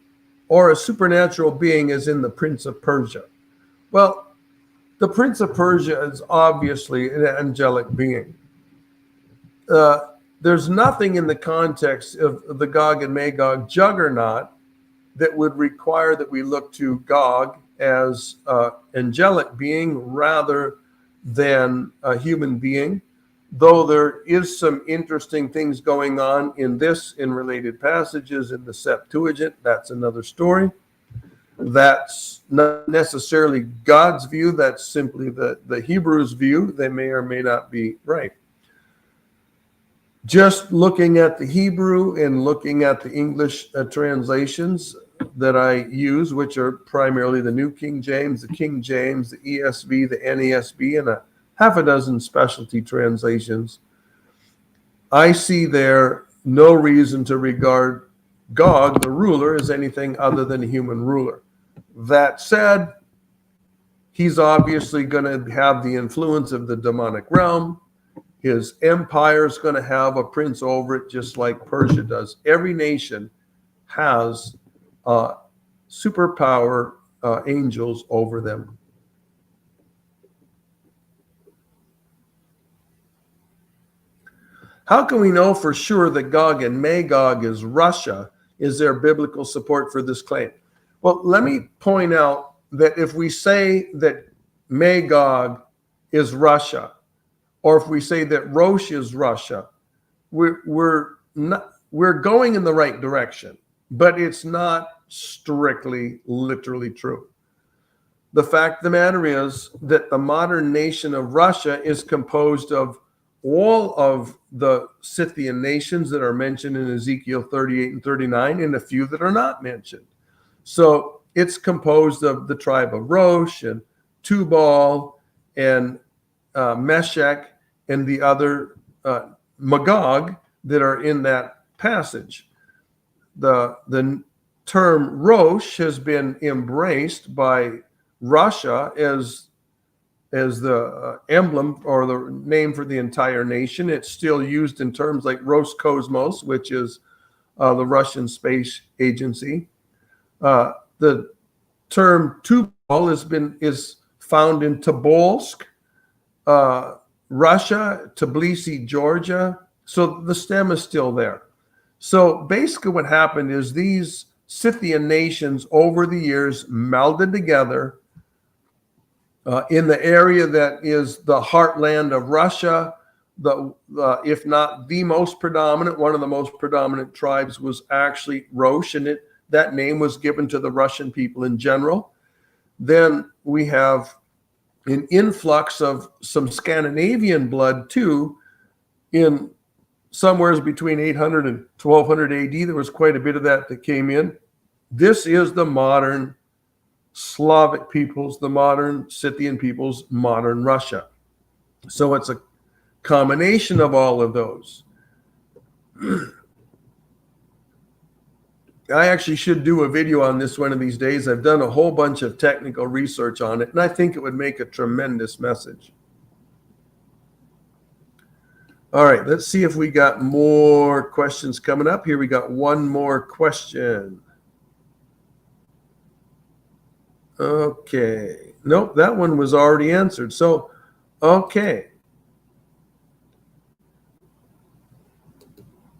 or a supernatural being as in the Prince of Persia? Well, the Prince of Persia is obviously an angelic being. There's nothing in the context of the Gog and Magog juggernaut that would require that we look to Gog as an angelic being rather than a human being, though there is some interesting things going on in this in related passages in the Septuagint. That's another story. That's not necessarily God's view. That's simply the Hebrews' view. They may or may not be right. Just looking at the Hebrew and looking at the English translations that I use, which are primarily the New King James, the King James, the ESV, the NASB, and a half a dozen specialty translations, I see there no reason to regard Gog, the ruler, as anything other than a human ruler. That said, he's obviously going to have the influence of the demonic realm. His empire is going to have a prince over it, just like Persia does. Every nation has superpower angels over them. How can we know for sure that Gog and Magog is Russia? Is there biblical support for this claim? Well, let me point out that if we say that Magog is Russia, or if we say that Rosh is Russia, we're going in the right direction, but it's not strictly, literally true. The fact of the matter is that the modern nation of Russia is composed of all of the Scythian nations that are mentioned in Ezekiel 38 and 39, and a few that are not mentioned. So it's composed of the tribe of Rosh and Tubal and Meshach and the other Magog that are in that passage. The term Rosh has been embraced by Russia as the emblem or the name for the entire nation. It's still used in terms like Roscosmos, which is the Russian space agency. The term Tubal is found in Tobolsk, Russia, Tbilisi, Georgia. So the stem is still there. So basically what happened is these Scythian nations over the years melded together in the area that is the heartland of Russia. If not the most predominant, one of the most predominant tribes was actually Rosh, and that name was given to the Russian people in general. Then we have an influx of some Scandinavian blood too. In somewhere between 800 and 1200 AD, there was quite a bit of that came in. This is the modern Slavic peoples, the modern Scythian peoples, modern Russia. So it's a combination of all of those. I actually should do a video on this one of these days. I've done a whole bunch of technical research on it, and I think it would make a tremendous message. All right, let's see if we got more questions coming up. Here we got one more question. Okay. Nope, that one was already answered. So, okay.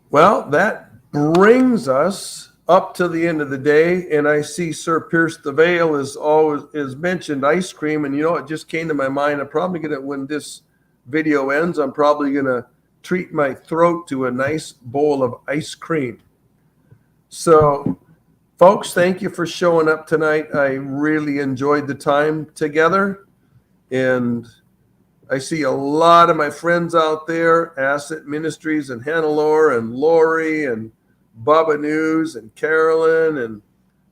Well, that brings us up to the end of the day, and I see Sir Pierce the Veil is mentioned ice cream, and it just came to my mind. I'm probably gonna, when this video ends, I'm probably gonna treat my throat to a nice bowl of ice cream. So, folks, thank you for showing up tonight. I really enjoyed the time together, and I see a lot of my friends out there, Asset Ministries and Hannelore and Lori and Bubba News and Carolyn and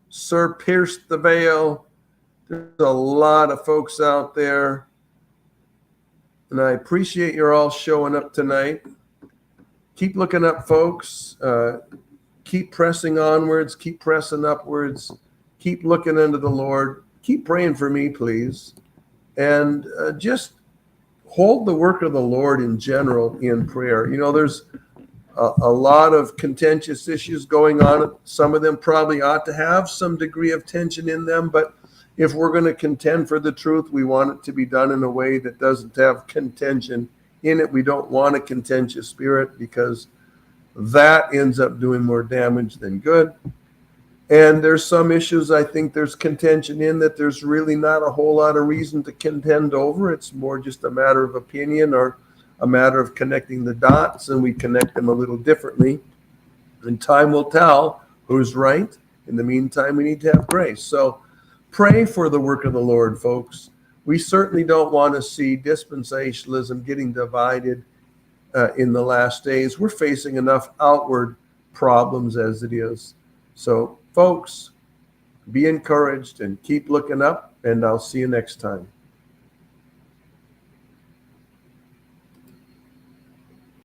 Sir Pierce the Veil. There's a lot of folks out there, and I appreciate you all showing up tonight. Keep looking up, folks. Keep pressing onwards. Keep pressing upwards. Keep looking into the Lord. Keep praying for me, please. And just hold the work of the Lord in general in prayer. There's a lot of contentious issues going on. Some of them probably ought to have some degree of tension in them, but if we're going to contend for the truth, we want it to be done in a way that doesn't have contention in it. We don't want a contentious spirit, because that ends up doing more damage than good. And there's some issues I think there's contention in that there's really not a whole lot of reason to contend over. It's more just a matter of opinion or a matter of connecting the dots, and we connect them a little differently. And time will tell who's right. In the meantime, we need to have grace. So pray for the work of the Lord, folks. We certainly don't want to see dispensationalism getting divided in the last days. We're facing enough outward problems as it is. So, folks, be encouraged and keep looking up, and I'll see you next time.